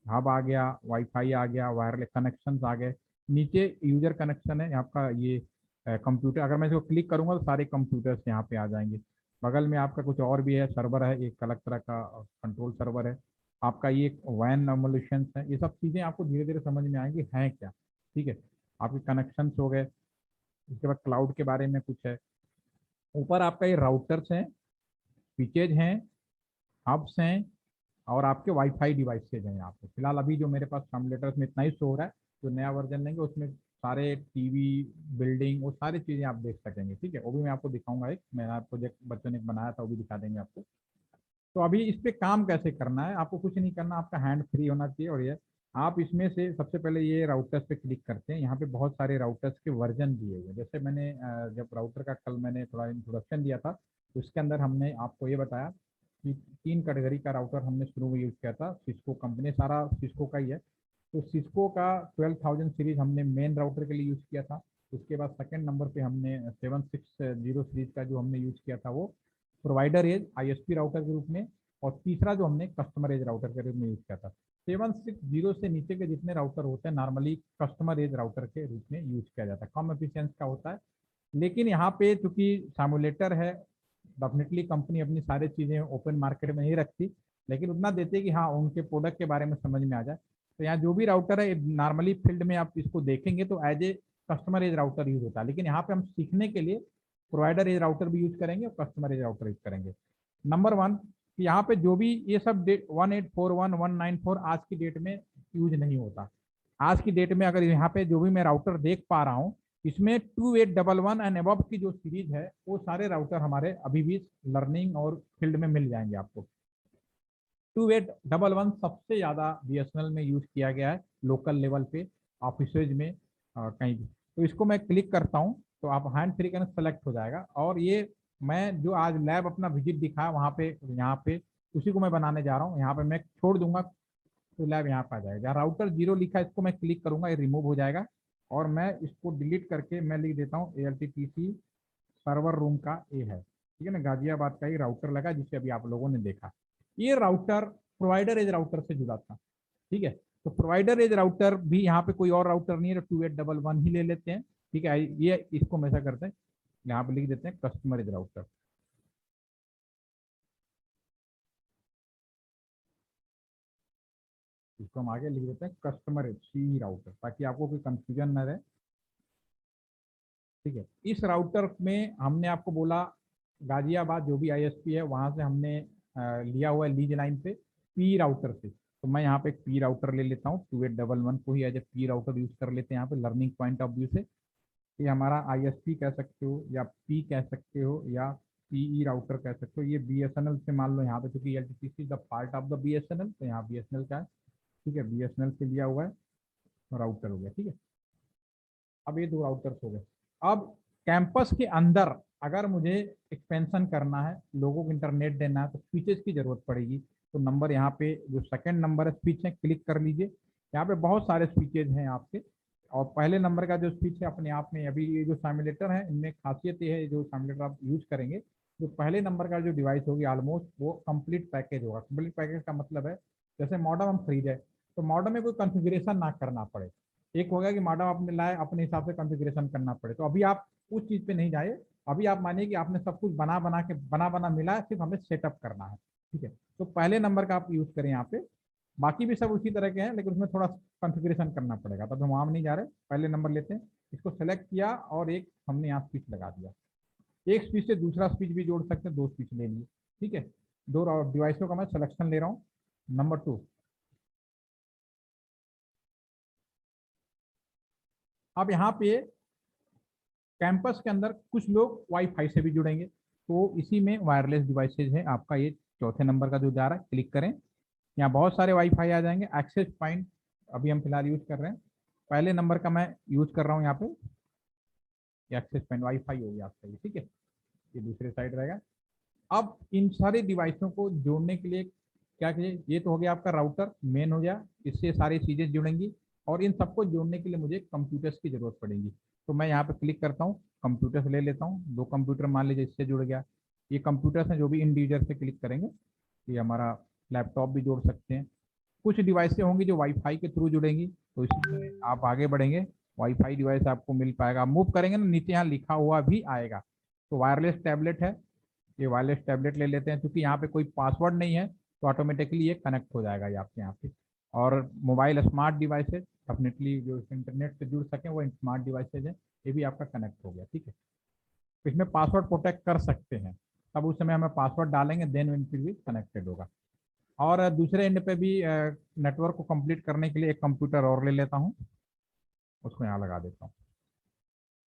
हब आ गया, वाईफाई आ गया, वायरलेस कनेक्शन आ गए। नीचे यूजर कनेक्शन है आपका, ये कंप्यूटर। अगर मैं इसको क्लिक करूंगा तो सारे कंप्यूटर्स यहाँ पे आ जाएंगे। बगल में आपका कुछ और भी है, सर्वर है, एक अलग तरह का कंट्रोल सर्वर है आपका। ये वैन एमुलेशन है। ये सब चीज़ें आपको धीरे धीरे समझ में आएंगी हैं क्या, ठीक है। आपके कनेक्शन हो गए। इसके बाद क्लाउड के बारे में कुछ है। ऊपर आपका ये राउटर्स हैं, स्विचेज हैं, हब्स हैं, और आपके वाईफाई डिवाइसेज हैं यहाँ पे। फिलहाल अभी जो मेरे पास सिमुलेटर्स में इतना ही शो हो रहा है। जो नया वर्जन लेंगे उसमें सारे टीवी, बिल्डिंग, वो सारी चीज़ें आप देख सकेंगे, ठीक है। वो भी मैं आपको दिखाऊंगा, एक मेरा प्रोजेक्ट बच्चों ने बनाया था, वो भी दिखा देंगे आपको। तो अभी इस पे काम कैसे करना है, आपको कुछ नहीं करना, आपका हैंड फ्री होना चाहिए। और ये आप इसमें से सबसे पहले ये राउटर्स पे क्लिक करते हैं। यहाँ पे बहुत सारे राउटर्स के वर्जन दिए हुए हैं। जैसे मैंने जब राउटर का कल मैंने थोड़ा इंट्रोडक्शन दिया था, तो उसके अंदर हमने आपको ये बताया कि 3 कैटेगरी का राउटर हमने शुरू में यूज़ किया था। सिस्को कंपनी, सारा सिस्को का ही है। तो सिस्को का 12,000 सीरीज हमने मेन राउटर के लिए यूज़ किया था। उसके बाद सेकंड नंबर पे हमने 760 सीरीज का जो हमने यूज़ किया था वो प्रोवाइडर एज ISP राउटर के रूप में। और तीसरा जो हमने कस्टमर एज राउटर के रूप में यूज़ किया था। 760 से नीचे के जितने राउटर होते हैं नॉर्मली कस्टमर एज राउटर के रूप में यूज किया जाता है, कम एफिशिएंस का होता है। लेकिन यहाँ पे चूंकि सिमुलेटर है, डेफिनेटली कंपनी अपनी सारी चीज़ें ओपन मार्केट में नहीं रखती, लेकिन उतना देते हैं कि हाँ उनके प्रोडक्ट के बारे में समझ में आ जाए। तो यहाँ जो भी राउटर है नॉर्मली फील्ड में आप इसको देखेंगे तो as a customer edge router use होता है। लेकिन यहाँ पे हम सीखने के लिए प्रोवाइडर एज राउटर भी यूज करेंगे और कस्टमर एज राउटर यूज करेंगे। नंबर 1, यहाँ पे जो भी ये सब 1841194 आज की डेट में यूज नहीं होता। आज की डेट में अगर यहाँ पे जो भी मैं राउटर देख पा रहा हूँ, इसमें 2811 एंड अबव की जो सीरीज है वो सारे राउटर हमारे अभी भी लर्निंग और फील्ड में मिल जाएंगे आपको। 2811 सबसे ज़्यादा BSNL में यूज किया गया है, लोकल लेवल पे, ऑफिसेज में, कहीं भी। तो इसको मैं क्लिक करता हूँ तो आप हैंड फ्री करना सेलेक्ट हो जाएगा। और ये मैं जो आज लैब अपना विजिट दिखाया वहाँ पे, यहाँ पे उसी को मैं बनाने जा रहा हूँ। यहाँ पे मैं छोड़ दूंगा तो लैब यहाँ पे आ जाएगा। जहाँ राउटर 0 लिखा है इसको मैं क्लिक करूंगा, ये रिमूव हो जाएगा। और मैं इसको डिलीट करके मैं लिख देता हूँ ALTTC सर्वर रूम का ए है, ठीक है ना। गाजियाबाद का ही राउटर लगा जिसे अभी आप लोगों ने देखा। ये राउटर प्रोवाइडर एज राउटर से जुड़ा था, ठीक है। तो प्रोवाइडर एज राउटर भी यहाँ पे कोई और राउटर नहीं है, 2811 ही ले लेते हैं, ठीक है। ये इसको हम ऐसा करते हैं, यहाँ पे लिख देते हैं कस्टमर एज राउटर। इसको हम आगे लिख देते हैं कस्टमर एज CE राउटर, ताकि आपको कोई कंफ्यूजन न रहे, ठीक है। इस राउटर में हमने आपको बोला गाजियाबाद जो भी ISP है वहां से हमने लिया हुआ है लीज लाइन पे P राउटर से। तो मैं यहाँ पे एक P राउटर ले लेता हूँ, 2811 को ही as a P router use कर लेते हैं यहाँ पे लर्निंग पॉइंट ऑफ व्यू से। ये हमारा ISP कह सकते हो या P कह सकते हो या PE राउटर कह सकते हो। ये BSNL से मान लो यहाँ पे, क्योंकि LTTC the part of the BSNL, तो यहाँ BSNL का है, ठीक है। BSNL से लिया हुआ है राउटर हो गया, ठीक है। अब ये 2 राउटर्स हो गए। अब कैंपस के अंदर अगर मुझे एक्सपेंशन करना है, लोगों को इंटरनेट देना है, तो स्विचेस की जरूरत पड़ेगी। तो नंबर यहाँ पे जो सेकंड नंबर है स्विच है, क्लिक कर लीजिए। यहाँ पे बहुत सारे स्विचेज हैं आपके। और पहले नंबर का जो स्विच है अपने आप में, अभी ये जो सिमुलेटर है इनमें खासियत ये है, जो सिमुलेटर आप यूज करेंगे, जो पहले नंबर का जो डिवाइस होगी ऑलमोस्ट वो कंप्लीट पैकेज होगा। कंप्लीट पैकेज का मतलब है जैसे मॉडम हम खरीदे तो मॉडम में कोई कॉन्फ़िगरेशन ना करना पड़े। एक हो गया कि मॉडम आपने लाए, अपने हिसाब से कॉन्फ़िगरेशन करना पड़े, तो अभी आप उस चीज़ पे नहीं जाए। अभी आप मानिए कि आपने सब कुछ बना मिला है, सिर्फ हमें सेटअप करना है, ठीक है। तो पहले नंबर का आप यूज़ करें यहाँ पे। बाकी भी सब उसी तरह के हैं, लेकिन उसमें थोड़ा कॉन्फ़िगरेशन करना पड़ेगा, तब हम वहाँ नहीं जा रहे। पहले नंबर लेते हैं, इसको सेलेक्ट किया और एक हमने यहाँ स्विच लगा दिया। एक स्विच से दूसरा स्विच भी जोड़ सकते हैं, 2 स्विच ले लिए, ठीक है। 2 डिवाइसों का मैं सिलेक्शन ले रहा हूँ। नंबर 2, अब यहाँ पे कैंपस के अंदर कुछ लोग वाईफाई से भी जुड़ेंगे, तो इसी में वायरलेस डिवाइसेज है आपका, ये चौथे नंबर का जो जा रहा है, क्लिक करें। यहाँ बहुत सारे वाईफाई आ जाएंगे। एक्सेस पॉइंट अभी हम फिलहाल यूज कर रहे हैं, पहले नंबर का मैं यूज कर रहा हूँ यहाँ पे। एक्सेस पॉइंट वाईफाई हो गया आपका ये, ठीक है, ये दूसरे साइड रहेगा। अब इन सारे डिवाइसों को जोड़ने के लिए क्या कीजिए, ये तो हो गया आपका राउटर मेन हो गया, इससे सारी चीजें जुड़ेंगी, और इन सबको जोड़ने के लिए मुझे कंप्यूटर्स की जरूरत पड़ेगी। तो मैं यहाँ पे क्लिक करता हूँ, कंप्यूटर्स ले लेता हूँ, 2 कंप्यूटर मान लीजिए इससे जुड़ गया। ये कंप्यूटर्स हैं जो भी इंडिविजुअल से क्लिक करेंगे, ये हमारा लैपटॉप भी जोड़ सकते हैं। कुछ डिवाइसें होंगी जो वाईफाई के थ्रू जुड़ेंगी, तो इसमें आप आगे बढ़ेंगे, वाईफाई डिवाइस आपको मिल पाएगा। मूव करेंगे ना, नीचे यहाँ लिखा हुआ भी आएगा। तो वायरलेस टैबलेट है, ये वायरलेस टैबलेट ले लेते हैं, क्योंकि यहाँ पे कोई पासवर्ड नहीं है तो ऑटोमेटिकली ये कनेक्ट हो जाएगा ये आपके यहाँ पे। और मोबाइल स्मार्ट डिवाइसेज डेफिनेटली जो इंटरनेट से जुड़ सके वो स्मार्ट डिवाइसेज है, ये भी आपका कनेक्ट हो गया, ठीक है। इसमें पासवर्ड प्रोटेक्ट कर सकते हैं, तब उस समय हमें पासवर्ड डालेंगे, देन इनके भी कनेक्टेड होगा। और दूसरे एंड पे भी नेटवर्क को कंप्लीट करने के लिए एक कंप्यूटर और ले लेता हूँ, उसको यहाँ लगा देता हूँ,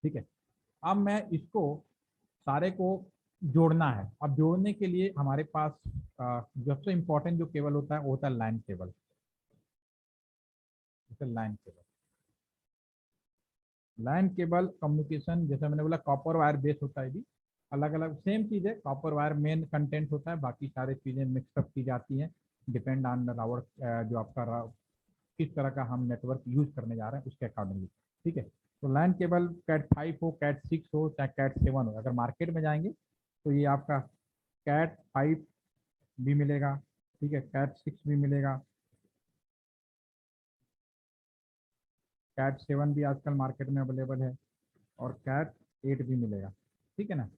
ठीक है। अब मैं इसको सारे को जोड़ना है। अब जोड़ने के लिए हमारे पास सबसे इम्पोर्टेंट जो केबल होता है वो होता है LAN cable. LAN cable, LAN cable communication, जैसे मैंने बोला कॉपर वायर बेस होता है, भी अलग अलग सेम चीज़ है। कॉपर वायर मेन कंटेंट होता है, बाकी सारी चीज़ें मिक्सअप की जाती हैं डिपेंड ऑन रावर, जो आपका किस तरह का हम नेटवर्क यूज करने जा रहे हैं उसके अकॉर्डिंगली, ठीक है। तो लैन केबल कैट 5 हो, कैट 6 हो, चाहे कैट 7 हो, अगर मार्केट में जाएंगे तो ये आपका कैट 5 भी मिलेगा, ठीक है, कैट 6 भी मिलेगा, कैट 7 भी आजकल मार्केट में अवेलेबल है, और कैट 8 भी मिलेगा, ठीक है ना।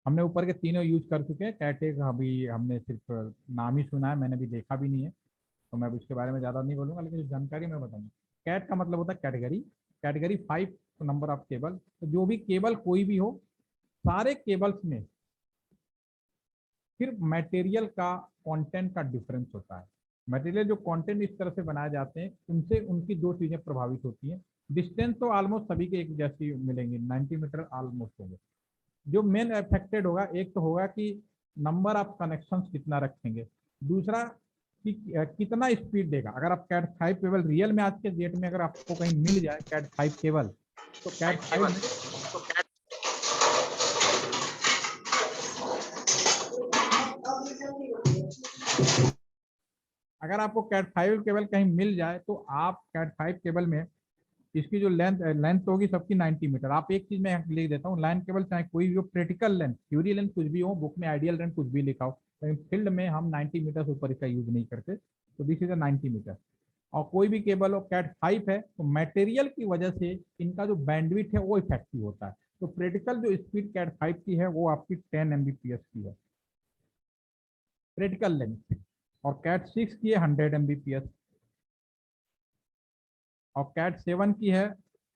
हमने ऊपर के तीनों यूज कर चुके हैं। कैट 1 अभी हमने सिर्फ नाम ही सुना है, मैंने भी देखा भी नहीं है, तो मैं उसके बारे में ज़्यादा नहीं बोलूँगा, लेकिन जो जानकारी मैं बताऊँगा। कैट का मतलब होता है category, category 5 number of cable. तो जो भी केबल कोई भी हो, सारे केबल्स में फिर मटेरियल का कंटेंट का डिफरेंस होता है। मटेरियल जो कंटेंट इस तरह से बनाए जाते हैं, उनसे उनकी 2 चीज़ें प्रभावित होती हैं। डिस्टेंस तो ऑलमोस्ट सभी के एक जैसी मिलेंगी, 90 मीटर ऑलमोस्ट होंगे। जो मेन अफेक्टेड होगा, एक तो होगा कि नंबर ऑफ कनेक्शंस कितना रखेंगे, दूसरा कि कितना स्पीड देगा। अगर आप कैट 5 केबल रियल में आज के डेट में अगर आपको कहीं मिल जाए कैट 5 केबल, तो कैट 5 अगर आपको कैट 5 केबल कहीं मिल जाए, तो आप कैट 5 केबल में इसकी जो लेंथ होगी सबकी 90 मीटर। आप एक चीज मैं लिख देता हूँ, लाइन केबल चाहे कोई भी हो, प्रैक्टिकल लेंथ, थ्योरी लेंथ कुछ भी हो, बुक में आइडियल लेंथ कुछ भी लिखा हो, लेकिन फील्ड में हम 90 मीटर से ऊपर इसका यूज नहीं करते, तो दिस इज अ 90 मीटर। और कोई भी केबल हो कैट 5 है, तो मटेरियल की वजह से इनका जो बैंडविड्थ है वो इफेक्टिव होता है। तो प्रैक्टिकल जो स्पीड कैट 5 की है वो आपकी 10 Mbps की है प्रैक्टिकल लेंथ, और कैट 6 की है 100 Mbps, और कैट 7 की है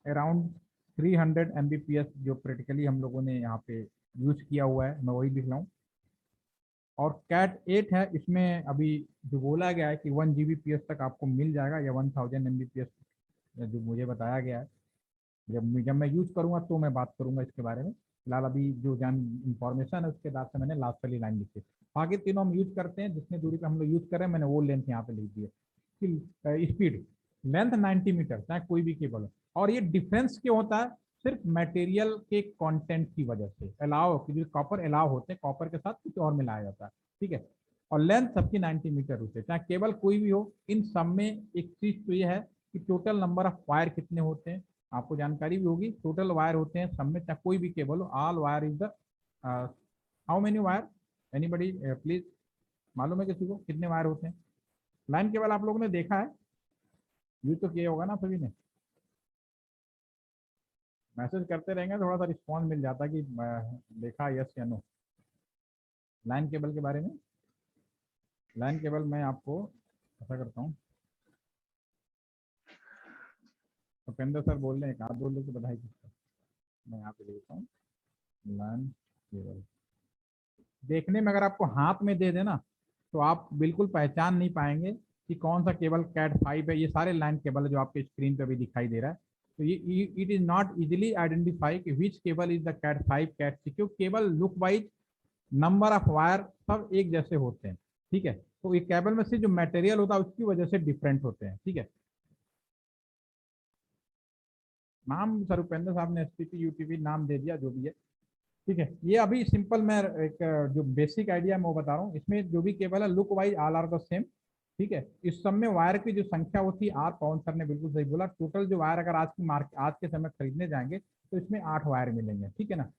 अराउंड 300 Mbps, जो प्रैक्टिकली हम लोगों ने यहाँ पे यूज किया हुआ है, मैं वही लिख रहा हूँ। और कैट 8 है, इसमें अभी जो बोला गया है कि 1 Gbps तक आपको मिल जाएगा, या 1000 Mbps जो मुझे बताया गया है। जब मैं यूज करूँगा तो मैं बात करूँगा इसके बारे में। फिलहाल अभी जो इंफॉर्मेशन है उसके बाद से मैंने लास्ट वाली लाइन लिखी। बाकी तीनों हम यूज करते हैं, जितनी दूरी पे हम लोग यूज कर रहे हैं, मैंने वो लेंथ यहाँ पे लिख दी है। स्पीड लेंथ 90 मीटर चाहे कोई भी केबल हो, और ये डिफरेंस क्यों होता है, सिर्फ मटेरियल के कंटेंट की वजह से। अलाव जो कॉपर अलाव होते हैं, कॉपर के साथ कुछ और मिलाया जाता है, ठीक है। और लेंथ सबकी 90 मीटर होते हैं, चाहे केबल कोई भी हो। इन सब में एक चीज तो ये है कि टोटल नंबर ऑफ वायर कितने होते हैं, आपको जानकारी भी होगी। टोटल वायर होते हैं सब में, चाहे कोई भी केबल हो, all wire is the how many wire, anybody please, मालूम है किसी को कितने वायर होते हैं? लाइन केबल आप लोगों ने देखा है, यूज तो किया होगा ना सभी ने। मैसेज करते रहेंगे, थोड़ा सा रिस्पॉन्स मिल जाता कि देखा यस या नो। लाइन केबल के बारे में, लाइन केबल मैं आपको ऐसा करता हूँ, भूपेंद्र सर बोल रहे हैं, एक हाथ बोल रहे तो बधाई किसका, मैं यहाँ पे लिखता हूँ लाइन केबल। देखने में अगर आपको हाथ में दे देना तो आप बिल्कुल पहचान नहीं पाएंगे कि कौन सा केबल CAT5 है। ये सारे लैन केबल है जो आपके स्क्रीन पे भी दिखाई दे रहा है। तो ये it is not easily identify कि which cable is the CAT5 CAT6, क्योंकि cable look wise, number of wire सब एक जैसे होते हैं। ठीक है, तो ये केबल में से जो मटेरियल होता है उसकी वजह से डिफरेंट होते हैं। ठीक है, नाम सर उपेंद्र साहब ने STP UTP नाम दे दिया, जो भी है। ठीक है, ये अभी सिंपल मैं एक जो बेसिक आइडिया मैं वो बता रहा हूँ। इसमें जो भी केबल है look wise all are the same. ठीक है, इस सब में वायर की जो संख्या होती है, आर पवन सर ने बिल्कुल सही बोला, टोटल जो वायर अगर आज के समय खरीदने जाएंगे तो इसमें 8 वायर मिलेंगे। ठीक है ना।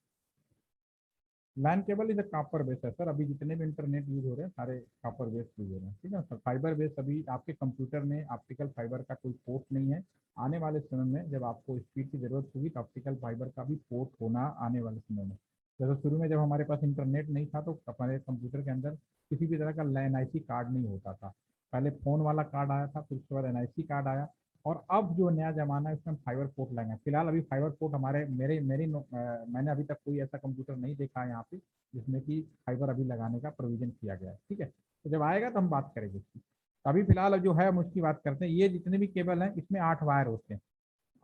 LAN cable is a copper base है सर। अभी जितने भी इंटरनेट यूज हो रहे हैं सारे कॉपर बेस यूज हो रहे हैं। ठीक है सर, फाइबर बेस अभी आपके कंप्यूटर में ऑप्टिकल फाइबर का कोई पोर्ट नहीं है। आने वाले समय में जब आपको स्पीड की जरूरत होगी तो ऑप्टिकल फाइबर का भी पोर्ट होना आने वाले समय में। जैसे शुरू में जब हमारे पास इंटरनेट नहीं था तो हमारे कंप्यूटर के अंदर किसी भी तरह का NIC कार्ड नहीं होता था। पहले फोन वाला कार्ड आया था, फिर उसके बाद NIC कार्ड आया, और अब जो नया जमाना है उसमें फाइबर पोर्ट लाएंगे। फिलहाल अभी फाइबर पोर्ट हमारे मैंने अभी तक कोई ऐसा कंप्यूटर नहीं देखा है यहाँ पे जिसमें कि फाइबर अभी लगाने का प्रोविजन किया गया है। ठीक है, तो जब आएगा तो हम बात करेंगे इसकी। अभी फिलहाल जो है हम उसकी बात करते हैं। ये जितने भी केबल हैं इसमें 8 वायर होते हैं।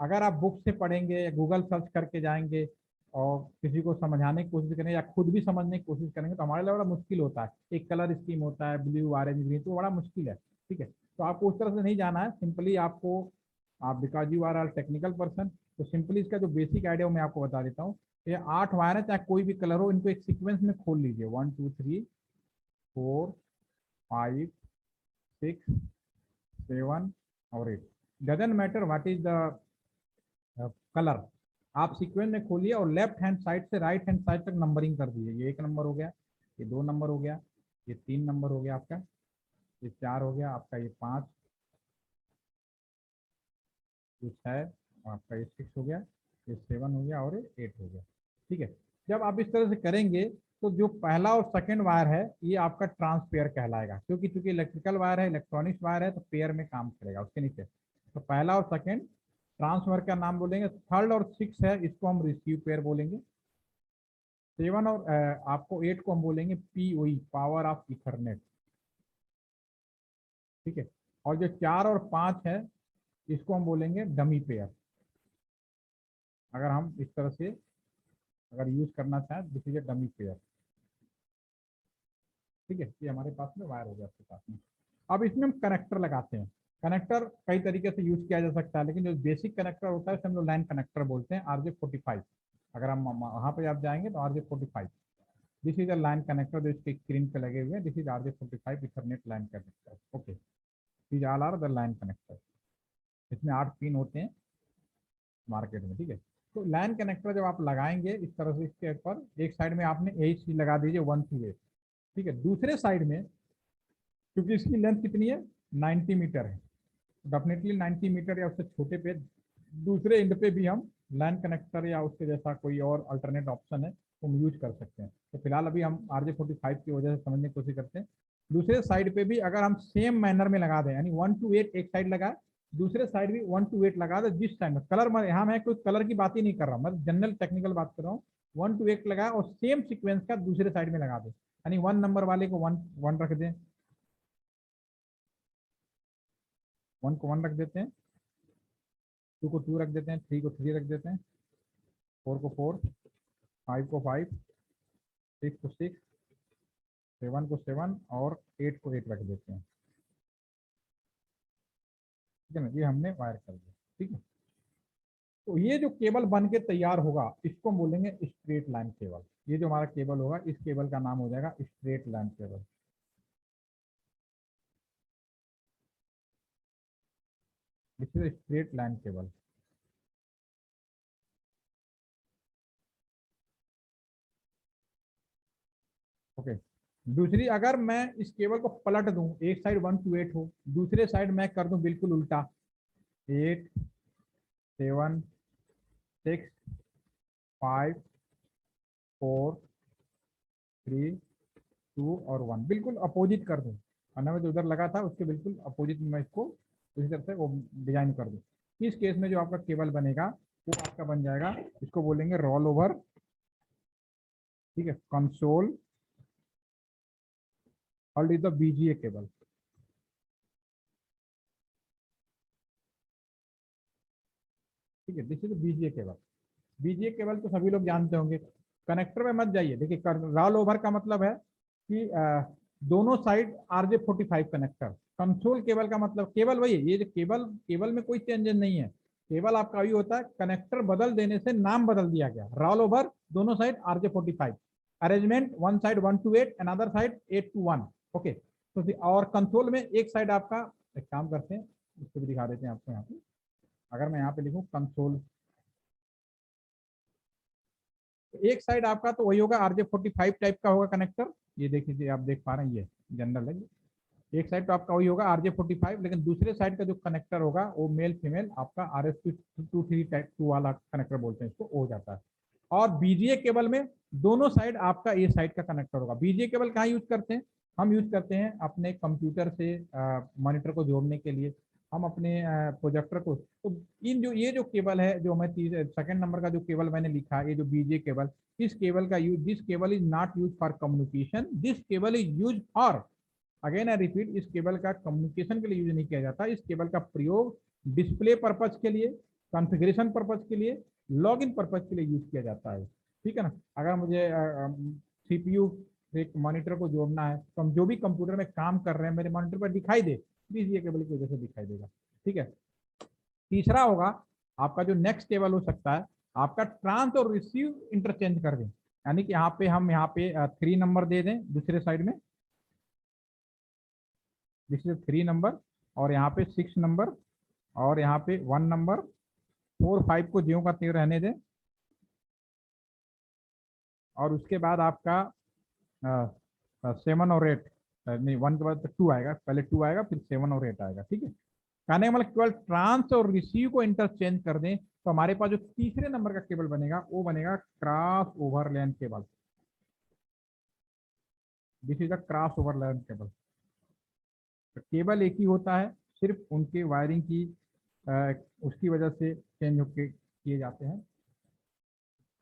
अगर आप बुक से पढ़ेंगे या गूगल सर्च करके जाएंगे और किसी को समझाने की कोशिश करेंगे या खुद भी समझने की कोशिश करेंगे तो हमारे लिए बड़ा मुश्किल होता है। एक कलर स्कीम होता है, ब्लू ऑरेंज ग्रीन, तो बड़ा मुश्किल है। ठीक है, तो आपको उस तरह से नहीं जाना है। सिंपली आपको, आप because you are technical person, तो सिंपली इसका जो बेसिक आइडिया मैं आपको बता देता हूँ। ये 8 वायर है, चाहे कोई भी कलर हो, इनको एक सीक्वेंस में खोल लीजिए। 1 2 3 4 5 6 7 और 8, doesn't matter what is the colour. आप सीक्वेंस में खोलिए और लेफ्ट हैंड साइड से राइट हैंड साइड तक नंबरिंग कर दीजिए। ये 1 नंबर हो गया, ये 2 नंबर हो गया, ये 3 नंबर हो गया आपका, ये 4 हो गया आपका, ये 5, ये 6, आपका ये 6 हो गया, ये 7 हो गया और ये 8 हो गया। ठीक है, जब आप इस तरह से करेंगे तो जो पहला और सेकंड वायर है ये आपका ट्रांसपेयर कहलाएगा, क्योंकि चूंकि इलेक्ट्रिकल वायर है, इलेक्ट्रॉनिक्स वायर है, तो पेयर में काम करेगा उसके नीचे। तो पहला और सेकंड ट्रांसफर का नाम बोलेंगे। थर्ड और 6 है, इसको हम रिसीव पेयर बोलेंगे। 7 और आपको 8 को हम बोलेंगे POE, पावर ऑफ इथरनेट। ठीक है, और जो 4 और 5 है इसको हम बोलेंगे डमी पेयर। अगर हम इस तरह से अगर यूज करना चाहें, this is a dummy pair. ठीक है, ये हमारे पास में वायर हो गया आपके पास में। अब इसमें हम कनेक्टर लगाते हैं। कनेक्टर कई तरीके से यूज किया जा सकता है, लेकिन जो बेसिक कनेक्टर होता है उसे हम लोग लाइन कनेक्टर बोलते हैं, RJ45। अगर हम वहाँ पे आप जाएंगे तो RJ45, this is a line connector जो इसके स्क्रीन पे लगे हुए हैं। This is RJ45 ethernet line connector. Okay, these all are the line connector. इसमें 8 पिन होते हैं मार्केट में। ठीक है, तो लाइन कनेक्टर जब आप लगाएंगे इस तरह से, इसके ऊपर एक साइड में आपने यही चीज लगा दीजिए 1 to 8। ठीक है, दूसरे साइड में क्योंकि इसकी लेंथ कितनी है, 90 मीटर है, डेफिनेटली 90 मीटर या उससे छोटे पे दूसरे एंड पे भी हम लाइन कनेक्टर या उसके जैसा कोई और अल्टरनेट ऑप्शन है तो हम यूज कर सकते हैं। तो फिलहाल अभी हम RJ45 की वजह से समझने की कोशिश करते हैं। दूसरे साइड पे भी अगर हम सेम मैनर में लगा दें, यानी 1 to 8 एक साइड लगा, दूसरे साइड भी 1 to 8 लगा दे, जिस साइड में कलर में, यहाँ मैं कोई कलर की बात ही नहीं कर रहा हूँ, मैं जनरल टेक्निकल बात कर रहा हूँ। 1 to 8 लगाया और सेम सीक्वेंस का दूसरे साइड में लगा दे, यानी 1 नंबर वाले को 1 रख दें, 1 को 1 रख देते हैं, 2 को 2 रख देते हैं, 3 को 3 रख देते हैं, 4 को 4, 5 को 5, 6 को 6, 7 को 7 और 8 को 8 रख देते हैं। ठीक है ना, ये हमने वायर कर दिया। ठीक है, तो ये जो केबल बन के तैयार होगा इसको हम बोलेंगे स्ट्रेट लाइन केबल। ये जो हमारा केबल होगा इस केबल का नाम हो जाएगा straight line cable. This is straight line cable. Okay, दूसरी, अगर मैं इस केबल को पलट दूं, एक साइड 1 to 8 हो, दूसरे साइड मैं कर दूं बिल्कुल उल्टा, 8 7 6 5 4 3 2 और 1, बिल्कुल अपोजिट कर दूं। अन्य में जो उधर लगा था उसके बिल्कुल अपोजिट में मैं इसको उसी तरह से वो डिजाइन कर दूं। इस केस में जो आपका केबल बनेगा वो आपका बन जाएगा, इसको बोलेंगे रोल ओवर। ठीक है, console called is the BGA cable. ठीक है, this is BGA cable. BGA cable तो सभी लोग जानते होंगे। कनेक्टर में मत जाइए, देखिए रॉल ओवर का मतलब है कि दोनों side RJ45 connector. Console cable का मतलब केबल वही है, ये जो केबल में कोई चेंजेस नहीं है। केबल आपका वही होता है, कनेक्टर बदल देने से नाम बदल दिया गया। रॉल ओवर दोनों side RJ45, arrangement one side 1 to 8, another side 8 to 1। Okay, तो और कंसोल में एक साइड आपका, एक काम करते हैं इसको भी दिखा देते हैं आपको। यहाँ पे अगर मैं यहाँ पे लिखूँ कंसोल, एक साइड आपका तो वही होगा, RJ45 टाइप का होगा कनेक्टर। ये देखिए, आप देख पा रहे हैं, ये जनरल है। एक साइड तो आपका वही होगा RJ45, लेकिन दूसरे साइड का जो कनेक्टर होगा वो मेल फीमेल आपका RS232 टाइप 2 वाला कनेक्टर बोलते हैं इसको, हो जाता है। और बीजीए केबल में दोनों साइड आपका ए साइड का कनेक्टर होगा। बीजीए केबल कहाँ यूज करते हैं? हम यूज करते हैं अपने कंप्यूटर से मॉनिटर को जोड़ने के लिए, हम अपने प्रोजेक्टर को। तो ये जो केबल है, जो मैं सेकंड नंबर का जो केबल मैंने लिखा है, ये जो बीजीए केबल, इस केबल का use, this cable is not use for communication, this cable is use for, again I repeat, इस केबल का कम्युनिकेशन के लिए यूज नहीं किया जाता। इस केबल का प्रयोग डिस्प्ले पर्पज के लिए, कॉन्फ़िगरेशन पर्पज के लिए, लॉगिन पर्पज के लिए यूज किया जाता है। ठीक है ना। अगर मुझे सीपीयू एक मॉनिटर को जोड़ना है, तो हम जो भी कंप्यूटर में काम कर रहे हैं मेरे मॉनिटर पर दिखाई दे, बीजीए केबल की वजह से दिखाई देगा। ठीक है। तीसरा होगा आपका जो नेक्स्ट केबल हो सकता है, आपका ट्रांस और रिसीव इंटरचेंज कर दें, यानी कि यहाँ पे हम 3 नंबर दे दें दूसरे साइड में, दिस इज 3 नंबर, और यहाँ पे 6 नंबर, और यहाँ पे 1 नंबर, 4 5 को ज्यों का त्यों रहने दें, और उसके बाद आपका 7 और 8, नहीं 1 के बाद 2 आएगा, पहले 2 आएगा फिर 7 और 8 आएगा। ठीक है, कहने का मतलब केवल ट्रांस और रिसीव को इंटरचेंज कर दें तो हमारे पास जो तीसरे नंबर का केबल बनेगा वो बनेगा cross over LAN cable. This is a cross over LAN cable. Cable एक ही होता है, सिर्फ उनके वायरिंग की उसकी वजह से चेंज होके किए जाते हैं।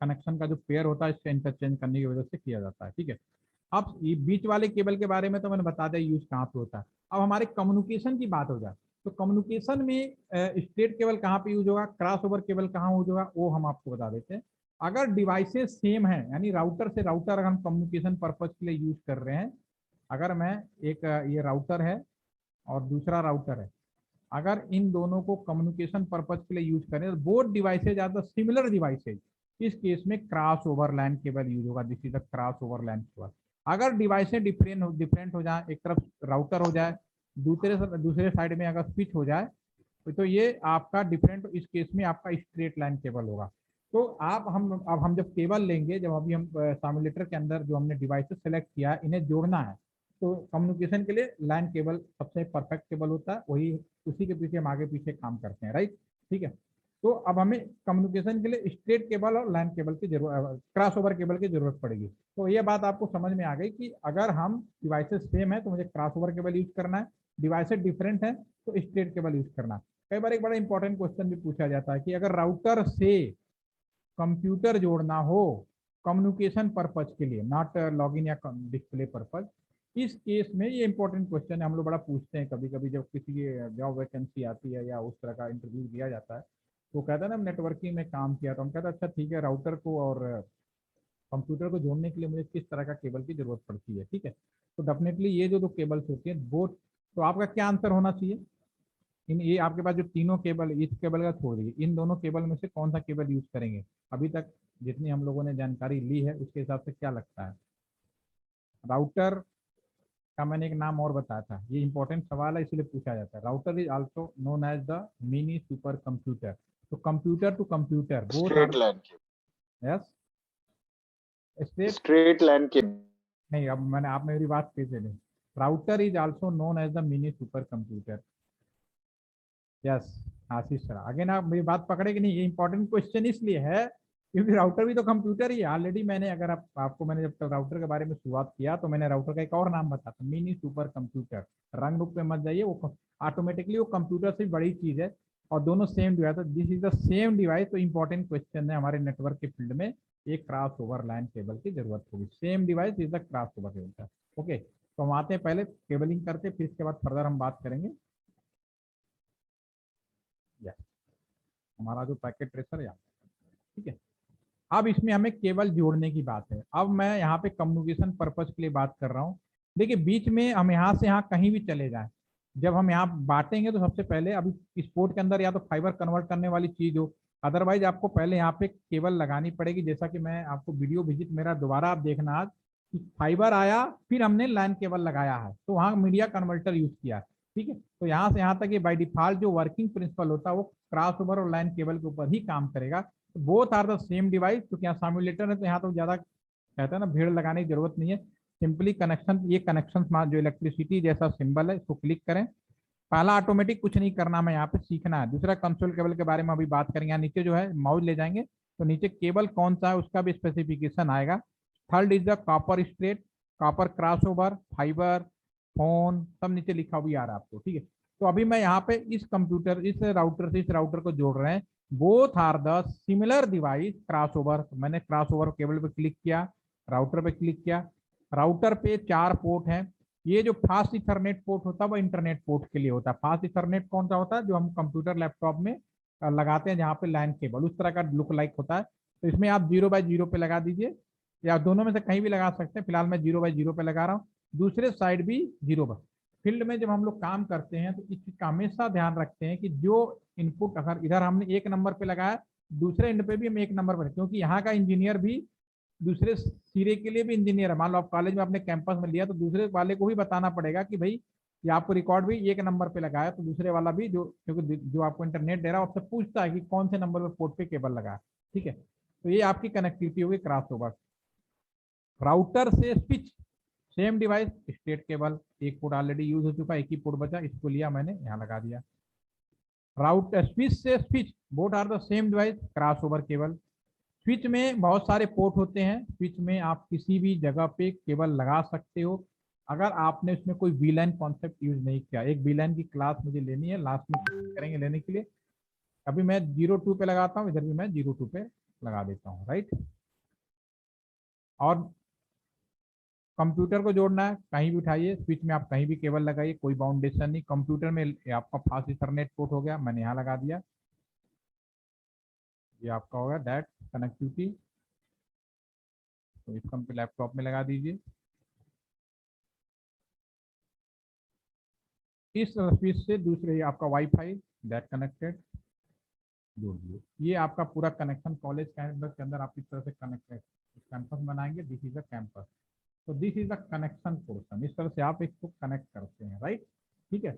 कनेक्शन का जो पेयर होता है इससे इंटरचेंज करने की वजह से किया जाता है। ठीक है। अब ये बीच वाले केबल के बारे में तो मैंने बता दिया यूज कहाँ पे होता है। अब हमारे कम्युनिकेशन की बात हो जाए तो कम्युनिकेशन में स्ट्रेट केबल कहाँ पे यूज होगा, क्रॉस ओवर केबल कहाँ यूज होगा, वो हम आपको बता देते हैं। अगर डिवाइसेस सेम है, यानी राउटर से राउटर अगर हम कम्युनिकेशन पर्पज के लिए यूज कर रहे हैं, अगर मैं एक ये राउटर है और दूसरा राउटर है, अगर इन दोनों को कम्युनिकेशन पर्पज के लिए यूज करें तो both devices are the similar devices, इस केस में cross over LAN cable use होगा। This is the cross over LAN cable. अगर डिवाइसेज डिफरेंट हो जाए, एक तरफ राउटर हो जाए, दूसरे साइड में अगर स्विच हो जाए, तो ये आपका डिफरेंट, इस केस में आपका स्ट्रेट लाइन केबल होगा। तो अब हम जब केबल लेंगे, जब अभी हम सिमुलेटर के अंदर जो हमने डिवाइसेस सेलेक्ट किया इन्हें जोड़ना है, तो कम्युनिकेशन के लिए लाइन केबल सबसे परफेक्ट केबल होता है, वही उसी के पीछे हम आगे पीछे काम करते हैं, राइट। ठीक है। तो अब हमें कम्युनिकेशन के लिए स्ट्रेट केबल और लाइन केबल की जरूरत, क्रॉस ओवर केबल की जरूरत पड़ेगी। तो ये बात आपको समझ में आ गई कि अगर हम डिवाइसेस सेम है तो मुझे क्रॉस ओवर केबल यूज करना है, डिवाइसेस डिफरेंट है तो स्ट्रेट केबल यूज करना है। कई बार एक बड़ा इंपॉर्टेंट क्वेश्चन भी पूछा जाता है कि अगर राउटर से कंप्यूटर जोड़ना हो कम्युनिकेशन पर्पज के लिए, नॉट लॉगिन या डिस्प्ले पर्पज, इस केस में ये इंपॉर्टेंट क्वेश्चन है, हम लोग बड़ा पूछते हैं कभी कभी जब किसी की जॉब वैकेंसी आती है या उस तरह का इंटरव्यू दिया जाता है, तो कहता है ना नेटवर्किंग में काम किया, तो हम कहते हैं अच्छा ठीक है, राउटर को और कंप्यूटर को जोड़ने के लिए मुझे किस तरह का केबल की जरूरत पड़ती है। ठीक है, तो डेफिनेटली ये जो केबल्स होती है बोथ, तो आपका क्या आंसर होना चाहिए, ये आपके पास जो तीनों केबल, इस केबल का छोड़ दीजिए, इन दोनों केबल में से कौन सा केबल यूज करेंगे? अभी तक जितनी हम लोगों ने जानकारी ली है उसके हिसाब से क्या लगता है? राउटर का मैंने एक नाम और बताया था, ये इंपॉर्टेंट सवाल है इसलिए पूछा जाता है। Router is also known as the mini super computer. तो computer to computer both straight line yes straight line के नहीं, अब मैंने आप मेरी बात फिर से नहीं, router is also known as the mini super computer. Yes Ashish sir, again आप मेरी बात पकड़े कि नहीं, ये इंपॉर्टेंट क्वेश्चन इसलिए है क्योंकि राउटर भी तो कंप्यूटर ही है ऑलरेडी। मैंने अगर आपको मैंने जब राउटर के बारे में शुरुआत किया तो मैंने राउटर का एक और नाम बताया था, मिनी सुपर कंप्यूटर। रंग रूप में मत जाइए, वो ऑटोमेटिकली वो कंप्यूटर से बड़ी चीज है और दोनों सेम डिवाइस है। This is the same device. तो इंपॉर्टेंट क्वेश्चन है हमारे नेटवर्क के फील्ड में, एक क्रॉस ओवर लाइन केबल की जरूरत होगी। Same device is the cross over cable. Okay, तो हम आते हैं, पहले केबलिंग करते, फिर इसके बाद फर्दर हम बात करेंगे। हमारा जो पैकेट ट्रेसर है, ठीक है। अब इसमें हमें केबल जोड़ने की बात है। अब मैं यहाँ पे कम्युनिकेशन पर्पज के लिए बात कर रहा हूँ। देखिए बीच में हम यहाँ से यहाँ कहीं भी चले जाएं, जब हम यहाँ बांटेंगे तो सबसे पहले अभी इस पोर्ट के अंदर या तो फाइबर कन्वर्ट करने वाली चीज हो, अदरवाइज आपको पहले यहाँ पे केबल लगानी पड़ेगी। जैसा कि मैं आपको वीडियो विजिट मेरा दोबारा आप देखना आज, कि फाइबर आया फिर हमने लैन केबल लगाया है, तो वहाँ मीडिया कन्वर्टर यूज किया है, ठीक है। तो यहाँ से यहाँ तक ये बाय डिफॉल्ट जो वर्किंग प्रिंसिपल होता है वो क्रॉस ओवर और लाइन केबल के ऊपर ही काम करेगा। Both are the same device, क्योंकि यहाँ साम्युलेटर है तो यहाँ तो ज्यादा कहते हैं ना भीड़ लगाने की जरूरत नहीं है। सिंपली कनेक्शन, ये कनेक्शन जो इलेक्ट्रिसिटी जैसा सिंबल है इसको क्लिक करें। पहला ऑटोमेटिक कुछ नहीं करना, मैं यहाँ पे सीखना है। दूसरा कंसोल केबल के बारे में अभी बात करेंगे। यहाँ नीचे जो है माउस ले जाएंगे तो नीचे केबल कौन सा है उसका भी स्पेसिफिकेशन आएगा। Third is the copper straight, copper cross over, fibre, phone, सब नीचे लिखा हुआ आ रहा है आपको, ठीक है। तो अभी मैं यहाँ पे इस कंप्यूटर, इस राउटर से इस राउटर को जोड़ रहे हैं। Both are the similar device cross over. मैंने क्रॉस ओवर केबल पे क्लिक किया, राउटर पे क्लिक किया। राउटर पे 4 पोर्ट हैं। ये जो फास्ट इथरनेट पोर्ट होता है वो इंटरनेट पोर्ट के लिए होता है। फास्ट इथरनेट कौन सा होता है, जो हम कंप्यूटर लैपटॉप में लगाते हैं जहाँ पे लैन केबल उस तरह का लुक लाइक होता है। तो इसमें आप 0x0 पे लगा दीजिए, या दोनों में से कहीं भी लगा सकते हैं। फिलहाल मैं 0x0 पे लगा रहा हूँ, दूसरे साइड भी 0 पर। फील्ड में जब हम लोग काम करते हैं तो इस चीज का हमेशा ध्यान रखते हैं कि जो इनपुट अगर इधर हमने 1 नंबर पे लगाया, दूसरे एंड पे भी हम 1 नंबर पर, क्योंकि यहाँ का इंजीनियर भी दूसरे सिरे के लिए भी इंजीनियर है। मान लो आप कॉलेज में अपने कैंपस में लिया तो दूसरे वाले को भी बताना पड़ेगा कि भाई ये आपको रिकॉर्ड भी 1 नंबर पे लगाया, तो दूसरे वाला भी जो, क्योंकि जो आपको इंटरनेट दे रहा है आपसे पूछता है कि कौन से नंबर पे पोर्ट पे केबल लगा, ठीक है। तो ये आपकी कनेक्टिविटी होगी क्रॉस ओवर। राउटर से switch, same device, state cable, एक पोर्ट ऑलरेडी यूज हो चुका, एक ही पोर्ट बचा, इसको लिया मैंने यहाँ लगा दिया। राउटर स्विच से switch, both are the same device, cross over cable. Switch में बहुत सारे पोर्ट होते हैं, स्विच में आप किसी भी जगह पे केबल लगा सकते हो अगर आपने उसमें कोई वीलैन कॉन्सेप्ट यूज नहीं किया। एक वीलैन की क्लास मुझे लेनी है, लास्ट में करेंगे लेने के लिए। अभी मैं 02 पे लगाता हूँ, इधर भी मैं 02 पे लगा देता हूँ, राइट। और कंप्यूटर को जोड़ना है, कहीं भी उठाइए, स्विच में आप कहीं भी केबल लगाइए, कोई बाउंडेशन नहीं। कंप्यूटर में आपका फास्ट इथरनेट पोर्ट हो गया, मैंने यहाँ लगा दिया, ये आपका होगा दैट कनेक्टिविटी। तो इसको हम लैपटॉप में लगा दीजिए। इस स्विच से दूसरे आपका वाईफाई दैट कनेक्टेड जोड़ दिए। ये आपका पूरा कनेक्शन कॉलेज कैंपस के अंदर आप इस तरह से कनेक्टेड कैंपस बनाएंगे। दिस इज अ कैंपस, तो this is the connection portion. इस तरह से आप इसको कनेक्ट करते हैं, राइट, ठीक है।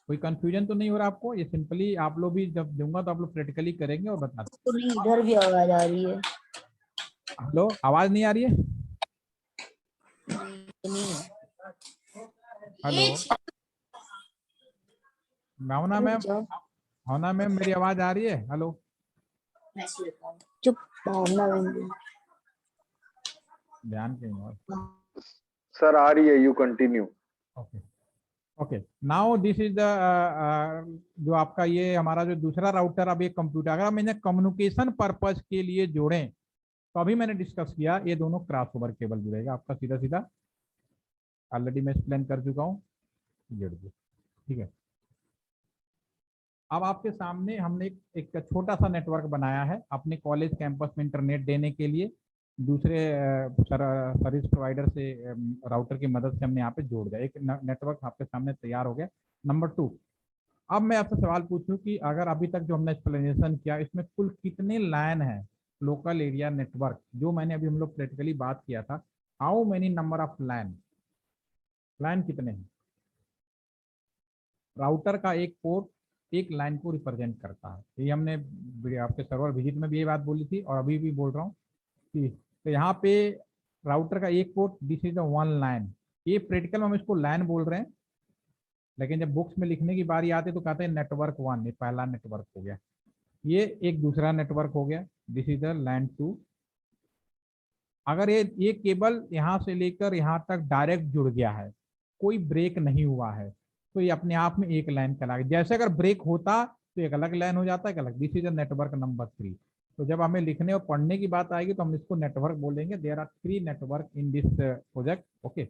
कोई कंफ्यूजन तो नहीं हो रहा आपको? ये सिंपली आप लोग भी जब दूंगा तो आप लोग प्रैक्टिकली करेंगे और बता देंगे। तो नहीं, इधर भी आवाज आ रही है। हेलो, आवाज नहीं आ रही है? नहीं है। हेलो भावना मैम, भावना मैम मेरी आवाज आ रही है? हेलो चुप, भावना मैम ध्यान कहीं और। सर आ रही है, you continue. Okay okay, now this is the जो आपका ये हमारा जो दूसरा राउटर, अब ये कंप्यूटर अगर हम इन्हें कम्युनिकेशन पर्पज के लिए जोड़ें तो अभी मैंने डिस्कस किया ये दोनों क्रॉस ओवर केबल जुड़ेगा आपका सीधा सीधा, ऑलरेडी मैं एक्सप्लेन कर चुका हूँ, जोड़ दिए, ठीक है। अब आपके सामने हमने एक छोटा सा नेटवर्क बनाया है अपने कॉलेज कैंपस में इंटरनेट देने के लिए। दूसरे सर्विस प्रोवाइडर से राउटर की मदद से हमने यहाँ पे जोड़ दिया, एक नेटवर्क आपके सामने तैयार हो गया। नंबर 2, अब मैं आपसे सवाल पूछूं कि अगर अभी तक जो हमने एक्सप्लेनेशन किया इसमें कुल कितने लाइन है लोकल एरिया नेटवर्क, जो मैंने अभी हम लोग प्रैक्टिकली बात किया था, how many number of line, line कितने हैं? राउटर का एक पोर्ट एक लाइन को रिप्रेजेंट करता है। ये हमने आपके सर्वर विजिट में भी ये बात बोली थी और अभी भी बोल रहा हूँ कि तो यहाँ पे राउटर का एक port, this is the 1 line. ये प्रैक्टिकल में हम इसको लाइन बोल रहे हैं, लेकिन जब बुक्स में लिखने की बारी आती है तो कहते हैं नेटवर्क 1, ये पहला नेटवर्क हो गया। ये एक दूसरा नेटवर्क हो गया, दिस इज द लाइन 2। अगर ये केबल यहाँ से लेकर यहाँ तक डायरेक्ट जुड़ गया है, कोई ब्रेक नहीं हुआ है, तो ये अपने आप में एक लाइन कहलाएगा। जैसे अगर ब्रेक होता तो एक अलग लाइन हो जाता है, एक अलग। This is the network number 3। तो जब हमें लिखने और पढ़ने की बात आएगी तो हम इसको नेटवर्क बोलेंगे। There are 3 network in this project. Okay,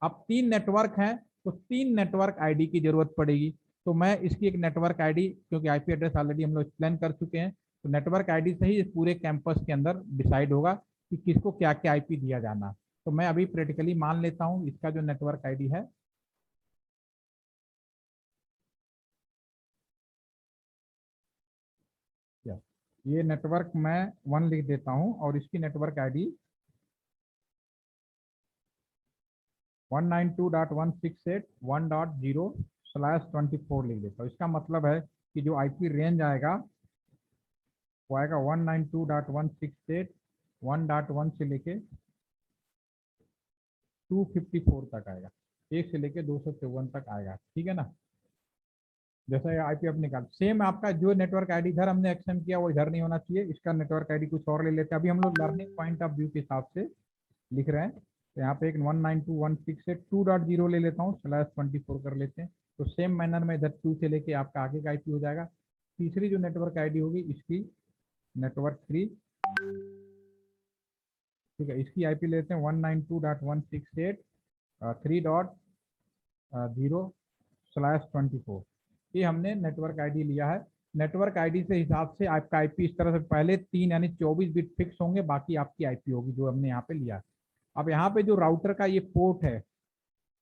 अब 3 नेटवर्क हैं तो 3 नेटवर्क आईडी की जरूरत पड़ेगी। तो मैं इसकी एक नेटवर्क आईडी, क्योंकि आईपी एड्रेस ऑलरेडी हम लोग एक्सप्लेन कर चुके हैं, तो नेटवर्क आईडी से ही इस पूरे कैंपस के अंदर डिसाइड होगा कि किसको क्या क्या आईपी दिया जाना है। तो मैं अभी प्रैक्टिकली मान लेता हूं इसका जो नेटवर्क आईडी है, ये नेटवर्क मैं 1 लिख देता हूं और इसकी नेटवर्क आईडी 192.168.1.0/24 लिख देता हूँ। इसका मतलब है कि जो आईपी रेंज आएगा वो आएगा 192.168.1.1 से लेके 254 तक आएगा, 1 से लेके 254 तक आएगा। ठीक है ना। जैसा ये आईपी आप निकाल, सेम आपका जो नेटवर्क आईडी इधर हमने एक्शन किया वो इधर नहीं होना चाहिए। इसका नेटवर्क आईडी कुछ और ले लेते हैं। अभी हम लोग लर्निंग पॉइंट ऑफ व्यू के हिसाब से लिख रहे हैं। तो यहाँ पे एक 192.168.2.0 ले लेता हूँ, /24 कर लेते हैं। तो सेम मैनर में इधर 2 से लेके आपका आगे का आईपी हो जाएगा। तीसरी जो नेटवर्क आईडी होगी इसकी नेटवर्क 3, ठीक है, इसकी आईपी लेते हैं 192.168.3.0/24। ये हमने नेटवर्क आईडी लिया है। नेटवर्क आईडी से हिसाब से आपका आईपी इस तरह से पहले 3 यानी 24 बिट फिक्स होंगे, बाकी आपकी आईपी होगी जो हमने यहाँ पे लिया है। अब यहाँ पे जो राउटर का ये पोर्ट है,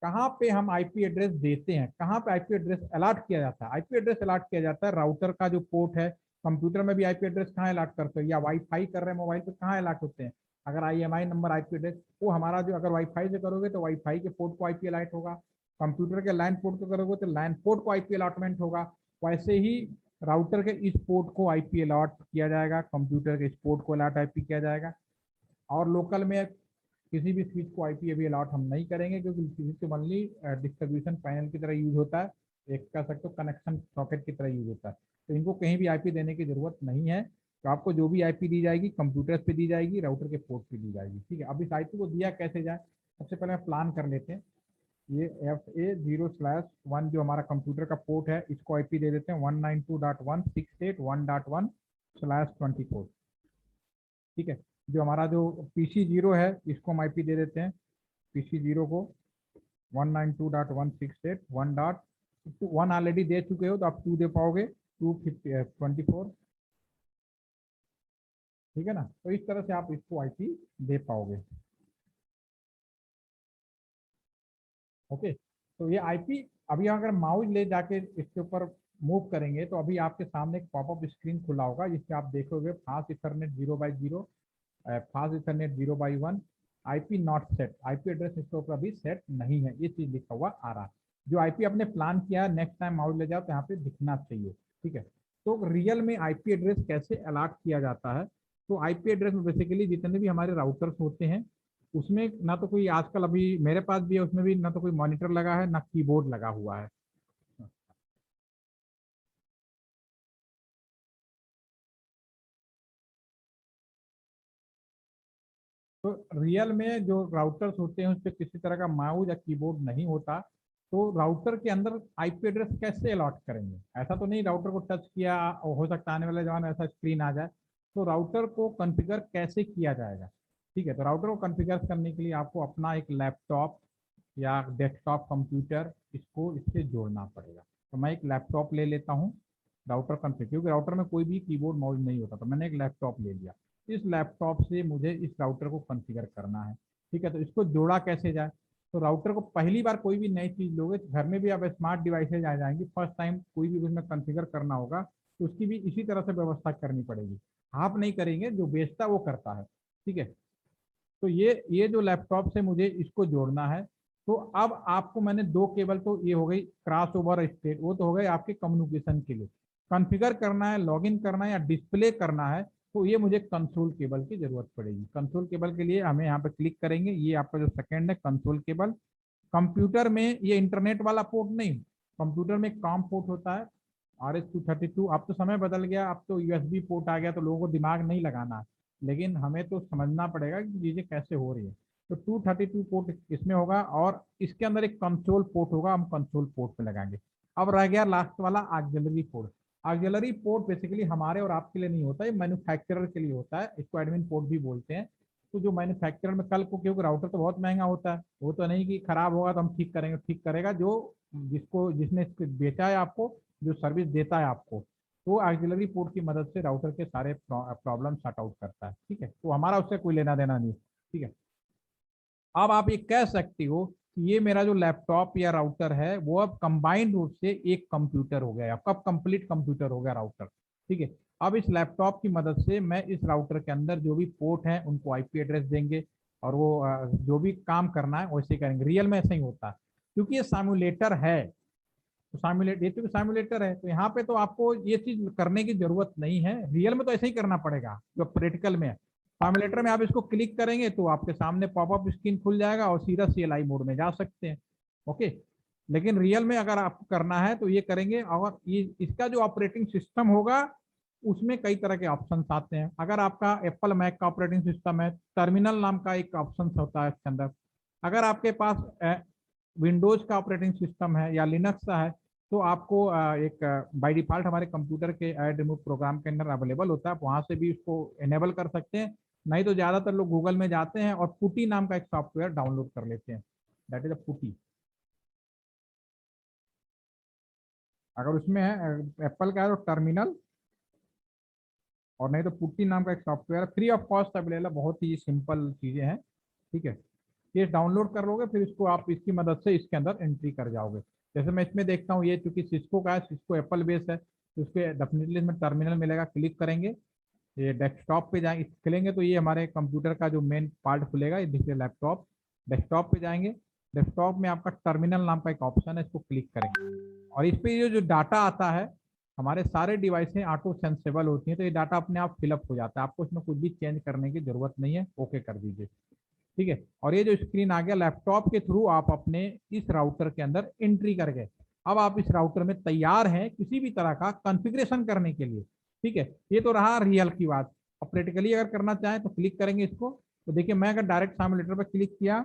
कहाँ पे हम आईपी एड्रेस देते हैं, कहाँ पे आईपी एड्रेस अलॉट किया जाता है। आईपी एड्रेस अलॉट किया जाता है राउटर का जो पोर्ट है। कंप्यूटर में भी आईपी एड्रेस कहाँ अलॉट करते हो, या वाईफाई कर रहे हैं मोबाइल पे कहाँ अलॉट होते हैं। अगर IMI नंबर आईपी एड्रेस वो हमारा जो, अगर वाईफाई से करोगे तो वाईफाई के पोर्ट को आईपी अलॉट होगा, कंप्यूटर के लैन पोर्ट को करोगे तो लैन पोर्ट को आईपी अलॉटमेंट होगा। वैसे ही राउटर के इस पोर्ट को आईपी अलॉट किया जाएगा, कंप्यूटर के इस पोर्ट को अलॉट आईपी किया जाएगा। और लोकल में किसी भी स्विच को आईपी अभी अलॉट हम नहीं करेंगे, क्योंकि स्विच ओनली डिस्ट्रीब्यूशन पैनल की तरह यूज होता है, एक कह सकते हो कनेक्शन सॉकेट की तरह यूज होता है। तो इनको कहीं भी आईपी देने की जरूरत नहीं है। तो आपको जो भी आईपी दी जाएगी कंप्यूटर पे दी जाएगी, राउटर के पोर्ट पे दी जाएगी। ठीक है, अब इस आईपी को दिया कैसे जाए, सबसे पहले प्लान कर लेते हैं। ये FA0/1 जो हमारा कंप्यूटर का पोर्ट है, इसको आईपी दे देते हैं 192.168.1.1/24। ठीक है, जो हमारा जो PC0 है इसको हम आईपी दे देते हैं, PC0 को 192.168.1.1 ऑलरेडी दे चुके हो तो आप 2 दे पाओगे, 224। ठीक है ना। तो इस तरह से आप इसको आईपी दे पाओगे। ओके, तो ये आईपी अभी अगर माउस ले जाके इसके ऊपर मूव करेंगे तो अभी आपके सामने एक पॉपअप स्क्रीन खुला होगा, जिससे आप देखोगे fast Ethernet 0/0, fast Ethernet 0/1, IP not set, IP address इसके ऊपर अभी सेट नहीं है, ये चीज लिखा हुआ आ रहा है। जो आईपी आपने प्लान किया है नेक्स्ट टाइम माउस ले जाओ तो यहाँ पे दिखना चाहिए। ठीक है, तो रियल में आईपी एड्रेस कैसे अलॉट किया जाता है। तो आईपी एड्रेस में बेसिकली जितने भी हमारे राउटर्स होते हैं उसमें ना तो कोई, आजकल अभी मेरे पास भी है, उसमें भी ना तो कोई मॉनिटर लगा है ना कीबोर्ड लगा हुआ है। तो रियल में जो राउटर्स होते हैं उस पर किसी तरह का माउस या कीबोर्ड नहीं होता। तो राउटर के अंदर आईपी एड्रेस कैसे अलॉट करेंगे, ऐसा तो नहीं राउटर को टच किया, हो सकता है आने वाले जमाने में ऐसा स्क्रीन आ जाए। तो राउटर को कॉन्फ़िगर कैसे किया जाएगा। ठीक है, तो राउटर को कॉन्फ़िगर करने के लिए आपको अपना एक लैपटॉप या डेस्कटॉप कंप्यूटर इसको इससे जोड़ना पड़ेगा। तो मैं एक लैपटॉप ले लेता हूँ राउटर कॉन्फ़िगर, क्योंकि राउटर में कोई भी कीबोर्ड माउस नहीं होता, तो मैंने एक लैपटॉप ले लिया। इस लैपटॉप से मुझे इस राउटर को कॉन्फ़िगर करना है। ठीक है, तो इसको जोड़ा कैसे जाए। तो राउटर को पहली बार कोई भी नई चीज़ लोगे, घर में भी अब स्मार्ट डिवाइसेज आ जाएंगी, फर्स्ट टाइम कोई भी उसमें कॉन्फ़िगर करना होगा तो उसकी भी इसी तरह से व्यवस्था करनी पड़ेगी। आप नहीं करेंगे, जो बेचता वो करता है। ठीक है, तो ये जो लैपटॉप से मुझे इसको जोड़ना है। तो अब आपको मैंने 2 केबल, तो ये हो गई क्रॉस ओवर स्टेट, वो तो हो गए आपके कम्युनिकेशन के लिए। कॉन्फ़िगर करना है, लॉगिन करना है या डिस्प्ले करना है तो ये मुझे कंसोल केबल की जरूरत पड़ेगी। कंसोल केबल के लिए हमें यहाँ पे क्लिक करेंगे, ये आपका जो सेकंड है कंसोल केबल। कंप्यूटर में ये इंटरनेट वाला पोर्ट नहीं, कंप्यूटर में कॉम पोर्ट होता है RS-232। अब तो समय बदल गया, अब तो USB पोर्ट आ गया, तो लोगों को दिमाग नहीं लगाना है, लेकिन हमें तो समझना पड़ेगा कि चीजें कैसे हो रही है। तो 232 पोर्ट इसमें होगा और इसके अंदर एक कंसोल पोर्ट होगा, हम कंसोल पोर्ट पे लगाएंगे। अब रह गया लास्ट वाला auxiliary port. Auxiliary port basically हमारे और आपके लिए नहीं होता, ये मैन्युफैक्चरर के लिए होता है, इसको एडमिन पोर्ट भी बोलते हैं। तो जो मैन्युफैक्चरर में कल को, क्योंकि राउटर तो बहुत महंगा होता है, वो तो नहीं कि खराब होगा तो हम ठीक करेंगे, ठीक करेगा जो जिसने इसको बेचा है आपको, जो सर्विस देता है आपको, तो ऑक्सिलरी पोर्ट की मदद से राउटर के सारे प्रॉब्लम सॉर्ट आउट करता है। ठीक है, तो हमारा उससे कोई लेना देना नहीं। ठीक है, अब आप ये कह सकते हो कि ये मेरा जो लैपटॉप या राउटर है वो अब कंबाइंड रूप से एक कंप्यूटर हो गया, आपका कंप्लीट कंप्यूटर हो गया राउटर। ठीक है, अब इस लैपटॉप की मदद से मैं इस राउटर के अंदर जो भी पोर्ट हैं उनको आईपी एड्रेस देंगे और वो जो भी काम करना है वैसे करेंगे। रियल में ऐसा ही होता है, क्योंकि ये साइमुलेटर है, तो साइमुलेटर है, तो यहाँ पे तो आपको ये चीज करने की जरूरत नहीं है। रियल में तो ऐसे ही करना पड़ेगा जो प्रैक्टिकल में है। साइमुलेटर में आप इसको क्लिक करेंगे तो आपके सामने पॉपअप स्क्रीन खुल जाएगा और सीधा CLI मोड में जा सकते हैं। ओके, लेकिन रियल में अगर आपको करना है तो ये करेंगे, और ये इसका जो ऑपरेटिंग सिस्टम होगा उसमें कई तरह के ऑप्शन आते हैं। अगर आपका एप्पल मैक का ऑपरेटिंग सिस्टम है, टर्मिनल नाम का एक ऑप्शन होता है इसके अंदर। अगर आपके पास विंडोज का ऑपरेटिंग सिस्टम है या लिनक्स का है तो आपको एक बाय डिफॉल्ट हमारे कंप्यूटर के ऐड रिमूव प्रोग्राम के अंदर अवेलेबल होता है, वहां से भी उसको इनेबल कर सकते हैं। नहीं तो ज्यादातर लोग गूगल में जाते हैं और पुटी नाम का एक सॉफ्टवेयर डाउनलोड कर लेते हैं, दैट इज अ पुटी। अगर उसमें है एप्पल का है तो टर्मिनल, और नहीं तो पुट्टी नाम का एक software free of cost available, बहुत ही सिंपल चीजें हैं। ठीक है, ये डाउनलोड कर लोगे, फिर इसको आप इसकी मदद से इसके अंदर एंट्री कर जाओगे। जैसे मैं इसमें देखता हूँ, ये चूंकि सिस्को का है, सिस्को एप्पल बेस है, तो उसके डेफिनेटली इसमें टर्मिनल मिलेगा, क्लिक करेंगे, ये डेस्कटॉप पे जाएंगे, खुलेंगे तो ये हमारे कंप्यूटर का जो मेन पार्ट खुलेगा, ये देखिए लैपटॉप। डेस्कटॉप पे जाएंगे, डेस्कटॉप में आपका टर्मिनल नाम का एक ऑप्शन है, इसको क्लिक करेंगे और इस पे ये जो डाटा आता है, हमारे सारे डिवाइसें ऑटो सेंसेबल होती हैं, तो ये डाटा अपने आप फिलअप हो जाता है, आपको इसमें कुछ भी चेंज करने की जरूरत नहीं है। ओके कर दीजिए। ठीक है, और ये जो स्क्रीन आ गया, लैपटॉप के थ्रू आप अपने इस राउटर के अंदर एंट्री कर गए। अब आप इस राउटर में तैयार हैं किसी भी तरह का कॉन्फ़िगरेशन करने के लिए। ठीक है, ये तो रहा रियल की बात। और प्रैक्टिकली अगर करना चाहें तो क्लिक करेंगे इसको, तो देखिए मैं अगर डायरेक्ट साइमुलेटर पर क्लिक किया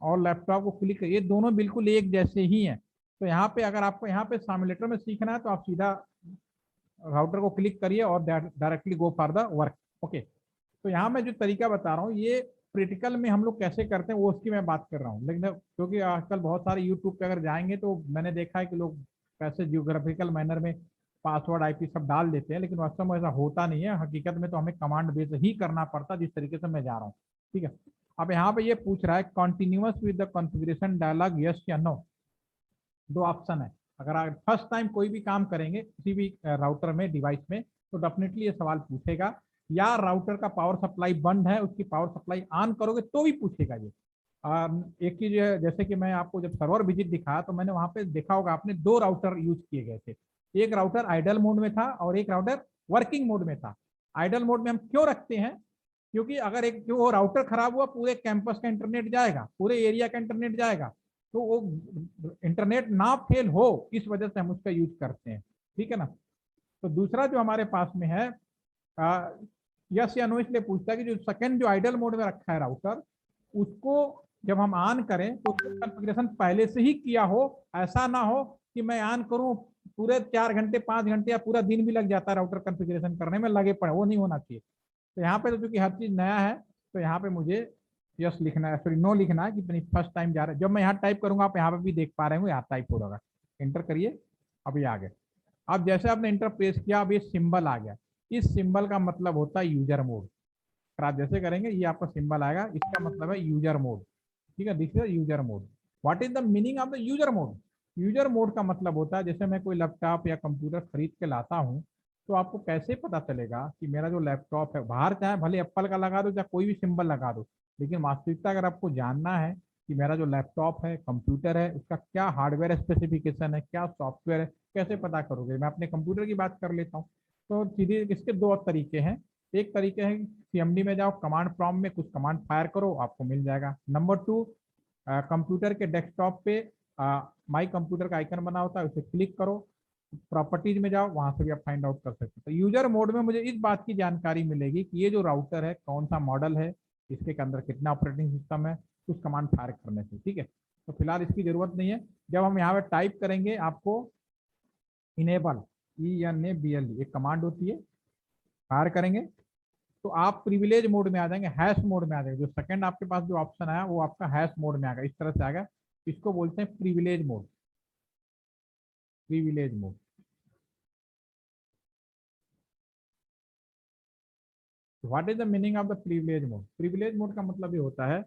और लैपटॉप को क्लिक किया, ये दोनों बिल्कुल एक जैसे ही हैं। तो यहाँ पे अगर आपको यहाँ पे साइमुलेटर में सीखना है तो आप सीधा राउटर को क्लिक करिए और directly go for the work. Okay, तो यहाँ मैं जो तरीका बता रहा हूँ ये प्रैक्टिकल में हम लोग कैसे करते हैं वो उसकी मैं बात कर रहा हूँ। लेकिन क्योंकि आजकल बहुत सारे यूट्यूब पे अगर जाएंगे तो मैंने देखा है कि लोग कैसे जियोग्राफिकल मैनर में पासवर्ड आईपी सब डाल देते हैं, लेकिन वास्तव में ऐसा होता नहीं है। हकीकत में तो हमें कमांड बेस ही करना पड़ता जिस तरीके से मैं जा रहा हूँ। ठीक है, अब यहाँ पे ये पूछ रहा है continuous with the configuration dialog, yes या नो। दो ऑप्शन है। अगर आप फर्स्ट टाइम कोई भी काम करेंगे किसी भी राउटर में, डिवाइस में, तो डेफिनेटली ये सवाल पूछेगा, या राउटर का पावर सप्लाई बंद है उसकी पावर सप्लाई ऑन करोगे तो भी पूछेगा ये। एक चीज जैसे कि मैं आपको जब सर्वर विजिट दिखाया तो मैंने वहां पे देखा होगा आपने, दो राउटर यूज किए गए थे। एक राउटर आइडल मोड में था और एक राउटर वर्किंग मोड में था। आइडल मोड में हम क्यों रखते हैं, क्योंकि अगर एक जो राउटर खराब हुआ पूरे कैंपस का इंटरनेट जाएगा, पूरे एरिया का इंटरनेट जाएगा, तो वो इंटरनेट ना फेल हो इस वजह से हम उसका यूज करते हैं। ठीक है ना। तो दूसरा जो हमारे पास में है, यस या नो इसलिए पूछता है कि जो सेकंड जो आइडल मोड में रखा है राउटर, उसको जब हम ऑन करें तो कॉन्फ़िगरेशन पहले से ही किया हो। ऐसा ना हो कि मैं ऑन करूं पूरे 4 घंटे 5 घंटे या पूरा दिन भी लग जाता है राउटर कॉन्फ़िगरेशन करने में, लगे पड़े, वो नहीं होना चाहिए। तो यहाँ पे तो चूंकि हर चीज नया है तो यहाँ पे मुझे यस लिखना है, सॉरी नो लिखना है कि फर्स्ट टाइम जा रहा है। जब मैं यहाँ टाइप करूंगा आप यहाँ पे भी देख पा रहे होंगे, यहाँ टाइप हो रहा, एंटर करिए, अभी आ गए। अब जैसे आपने इंटर प्रेस किया, अब ये सिंबल आ गया, इस सिंबल का मतलब होता है यूजर मोड। आप जैसे करेंगे ये आपका सिंबल आएगा, इसका मतलब है यूजर मोड। ठीक है, this is user mode. What is the meaning of the user mode? User mode का मतलब होता है, जैसे मैं कोई लैपटॉप या कंप्यूटर खरीद के लाता हूँ तो आपको कैसे पता चलेगा कि मेरा जो लैपटॉप है, बाहर चाहे भले एप्पल का लगा दो चाहे कोई भी सिंबल लगा दो, लेकिन वास्तविकता अगर आपको जानना है कि मेरा जो लैपटॉप है, कंप्यूटर है, उसका क्या हार्डवेयर स्पेसिफिकेशन है, क्या सॉफ्टवेयर है, कैसे पता करोगे? मैं अपने कंप्यूटर की बात कर लेता हूँ। तो सीधे इसके दो तरीके हैं। एक तरीके है सीएमडी में जाओ, कमांड प्रॉम्प्ट में कुछ कमांड फायर करो, आपको मिल जाएगा। नंबर 2, कंप्यूटर के डेस्कटॉप पे माई कंप्यूटर का आइकन बना होता है, उसे क्लिक करो, प्रॉपर्टीज में जाओ, वहां से भी आप फाइंड आउट कर सकते हो। तो यूजर मोड में मुझे इस बात की जानकारी मिलेगी कि ये जो राउटर है कौन सा मॉडल है, इसके अंदर कितना ऑपरेटिंग सिस्टम है, कुछ कमांड फायर करने से। ठीक है, तो फिलहाल इसकी जरूरत नहीं है। जब हम यहाँ पे टाइप करेंगे आपको इनेबल, ENABLE एक कमांड होती है, फायर करेंगे तो आप प्रिविलेज मोड में आ जाएंगे, हैश मोड में आ जाएंगे। जो सेकंड आपके पास जो ऑप्शन आया वो आपका हैश मोड में आएगा, इस तरह से आएगा। इसको बोलते हैं privilege mode, privilege mode. What is the meaning of the privilege mode? Privilege mode का मतलब ये होता है,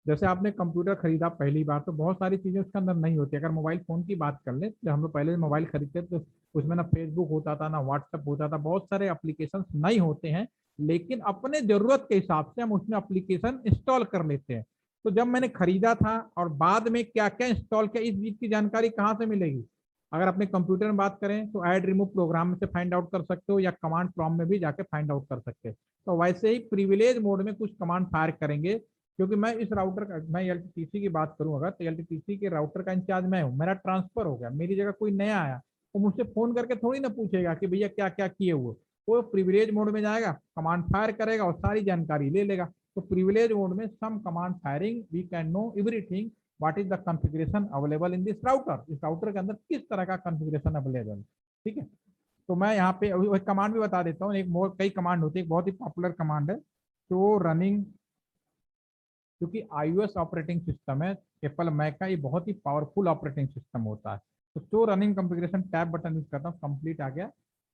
जैसे आपने कंप्यूटर खरीदा पहली बार तो बहुत सारी चीजें उसके अंदर नहीं होती। अगर मोबाइल फोन की बात कर ले, जब हम लोग पहले मोबाइल खरीदते तो उसमें ना फेसबुक होता था, ना व्हाट्सएप होता था, बहुत सारे एप्लीकेशन नहीं होते हैं, लेकिन अपने जरूरत के हिसाब से हम उसमें एप्लीकेशन इंस्टॉल कर लेते हैं। तो जब मैंने खरीदा था और बाद में क्या क्या इंस्टॉल किया, इस चीज की जानकारी कहाँ से मिलेगी? अगर अपने कंप्यूटर में बात करें तो ऐड रिमूव प्रोग्राम में से फाइंड आउट कर सकते हो, या कमांड प्रॉम्प्ट में भी जाके फाइंड आउट कर सकते हो। तो वैसे ही प्रिविलेज मोड में कुछ कमांड फायर करेंगे, क्योंकि मैं इस राउटर का, मैं एलटीटीसी की बात करूं अगर, तो एलटीटीसी के राउटर का इंचार्ज मैं हूं, मेरा ट्रांसफर हो गया, मेरी जगह कोई नया आया, तो मुझसे फोन करके थोड़ी ना पूछेगा कि भैया क्या क्या किए हुए। वो प्रिविलेज मोड में जाएगा, कमांड फायर करेगा और सारी जानकारी ले लेगा। तो प्रिविलेज मोड में some command firing we can know everything what is the configuration available in this router, इस राउटर के अंदर किस तरह का कॉन्फ़िगरेशन अवेलेबल। ठीक है, तो मैं यहाँ पे एक कमांड भी बता देता हूँ। एक मोर कई कमांड होती है, एक बहुत ही पॉपुलर कमांड है तो रनिंग, क्योंकि iOS ऑपरेटिंग सिस्टम है, एप्पल मैक का ये बहुत ही पावरफुल ऑपरेटिंग सिस्टम होता है। तो running configuration tab button use करता हूँ, कंप्लीट आ गया,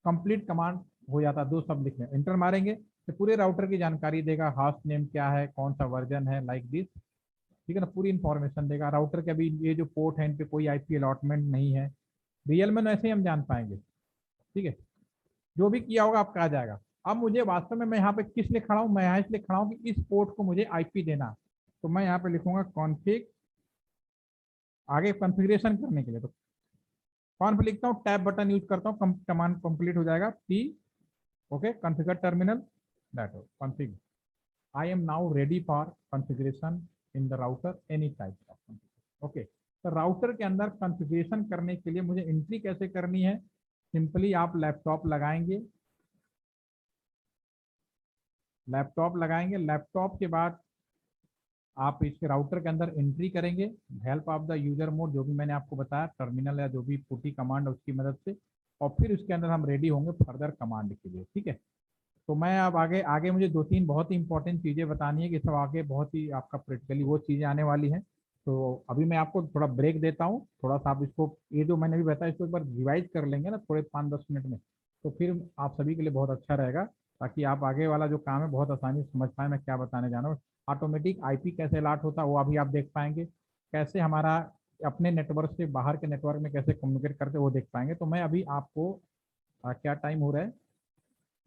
कंप्लीट कमांड हो जाता है। दो शब्द लिखने, इंटर मारेंगे तो पूरे राउटर की जानकारी देगा, होस्ट नेम क्या है, कौन सा वर्जन है, लाइक दिस। ठीक है ना, पूरी इंफॉर्मेशन देगा। राउटर के अभी ये जो पोर्ट है इन पे कोई IP अलॉटमेंट नहीं है, रियल में ऐसे ही हम जान पाएंगे। ठीक है, जो भी किया होगा आपका आ जाएगा। अब मुझे वास्तव में मैं यहाँ पे किस लिए खड़ा हूँ, मैं यहाँ इसलिए खड़ा हूँ कि इस पोर्ट को मुझे IP देना। तो मैं यहाँ पे लिखूंगा कॉन्फ़िग, आगे कॉन्फ़िगरेशन करने के लिए तो कॉन्फ लिखता हूँ, टैब बटन यूज करता हूँ, कमांड कंप्लीट हो जाएगा, P okay, configure terminal, that config I am now ready for configuration in the router any type of configuration. Okay, तो राउटर के अंदर कॉन्फ़िगरेशन करने के लिए मुझे एंट्री कैसे करनी है? सिंपली आप लैपटॉप लगाएंगे, लैपटॉप लगाएंगे, लैपटॉप के बाद आप इसके राउटर के अंदर एंट्री करेंगे, help of the user mode जो भी मैंने आपको बताया, टर्मिनल या जो भी पुटी कमांड है उसकी मदद से, और फिर उसके अंदर हम रेडी होंगे फर्दर कमांड के लिए। ठीक है, तो मैं अब आगे आगे मुझे दो तीन बहुत ही इंपॉर्टेंट चीज़ें बतानी है कि सब आगे बहुत ही आपका प्रैक्टिकली वो चीज़ें आने वाली हैं। तो अभी मैं आपको थोड़ा ब्रेक देता हूँ, थोड़ा सा आप इसको, ये जो मैंने अभी बताया इसको एक बार रिवाइज कर लेंगे ना थोड़े 5-10 मिनट में, तो फिर आप सभी के लिए बहुत अच्छा रहेगा, ताकि आप आगे वाला जो काम है बहुत आसानी से समझ पाए मैं क्या बताने जा रहा हूँ। ऑटोमेटिक IP कैसे अलॉट होता है वो अभी आप देख पाएंगे, कैसे हमारा अपने नेटवर्क से बाहर के नेटवर्क में कैसे कम्युनिकेट करते वो देख पाएंगे। तो मैं अभी आपको क्या टाइम हो रहा है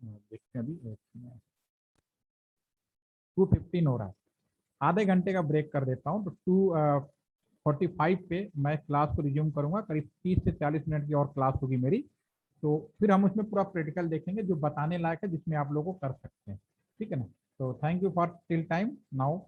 देखते हैं, अभी 2:15 हो रहा है, आधे घंटे का ब्रेक कर देता हूँ। तो 2:45 पे मैं क्लास को रिज्यूम करूंगा, करीब 30 से 40 मिनट की और क्लास होगी मेरी। तो फिर हम उसमें पूरा प्रैक्टिकल देखेंगे जो बताने लायक है, जिसमें आप लोगों को कर सकते हैं। ठीक है ना, तो thank you for till time now.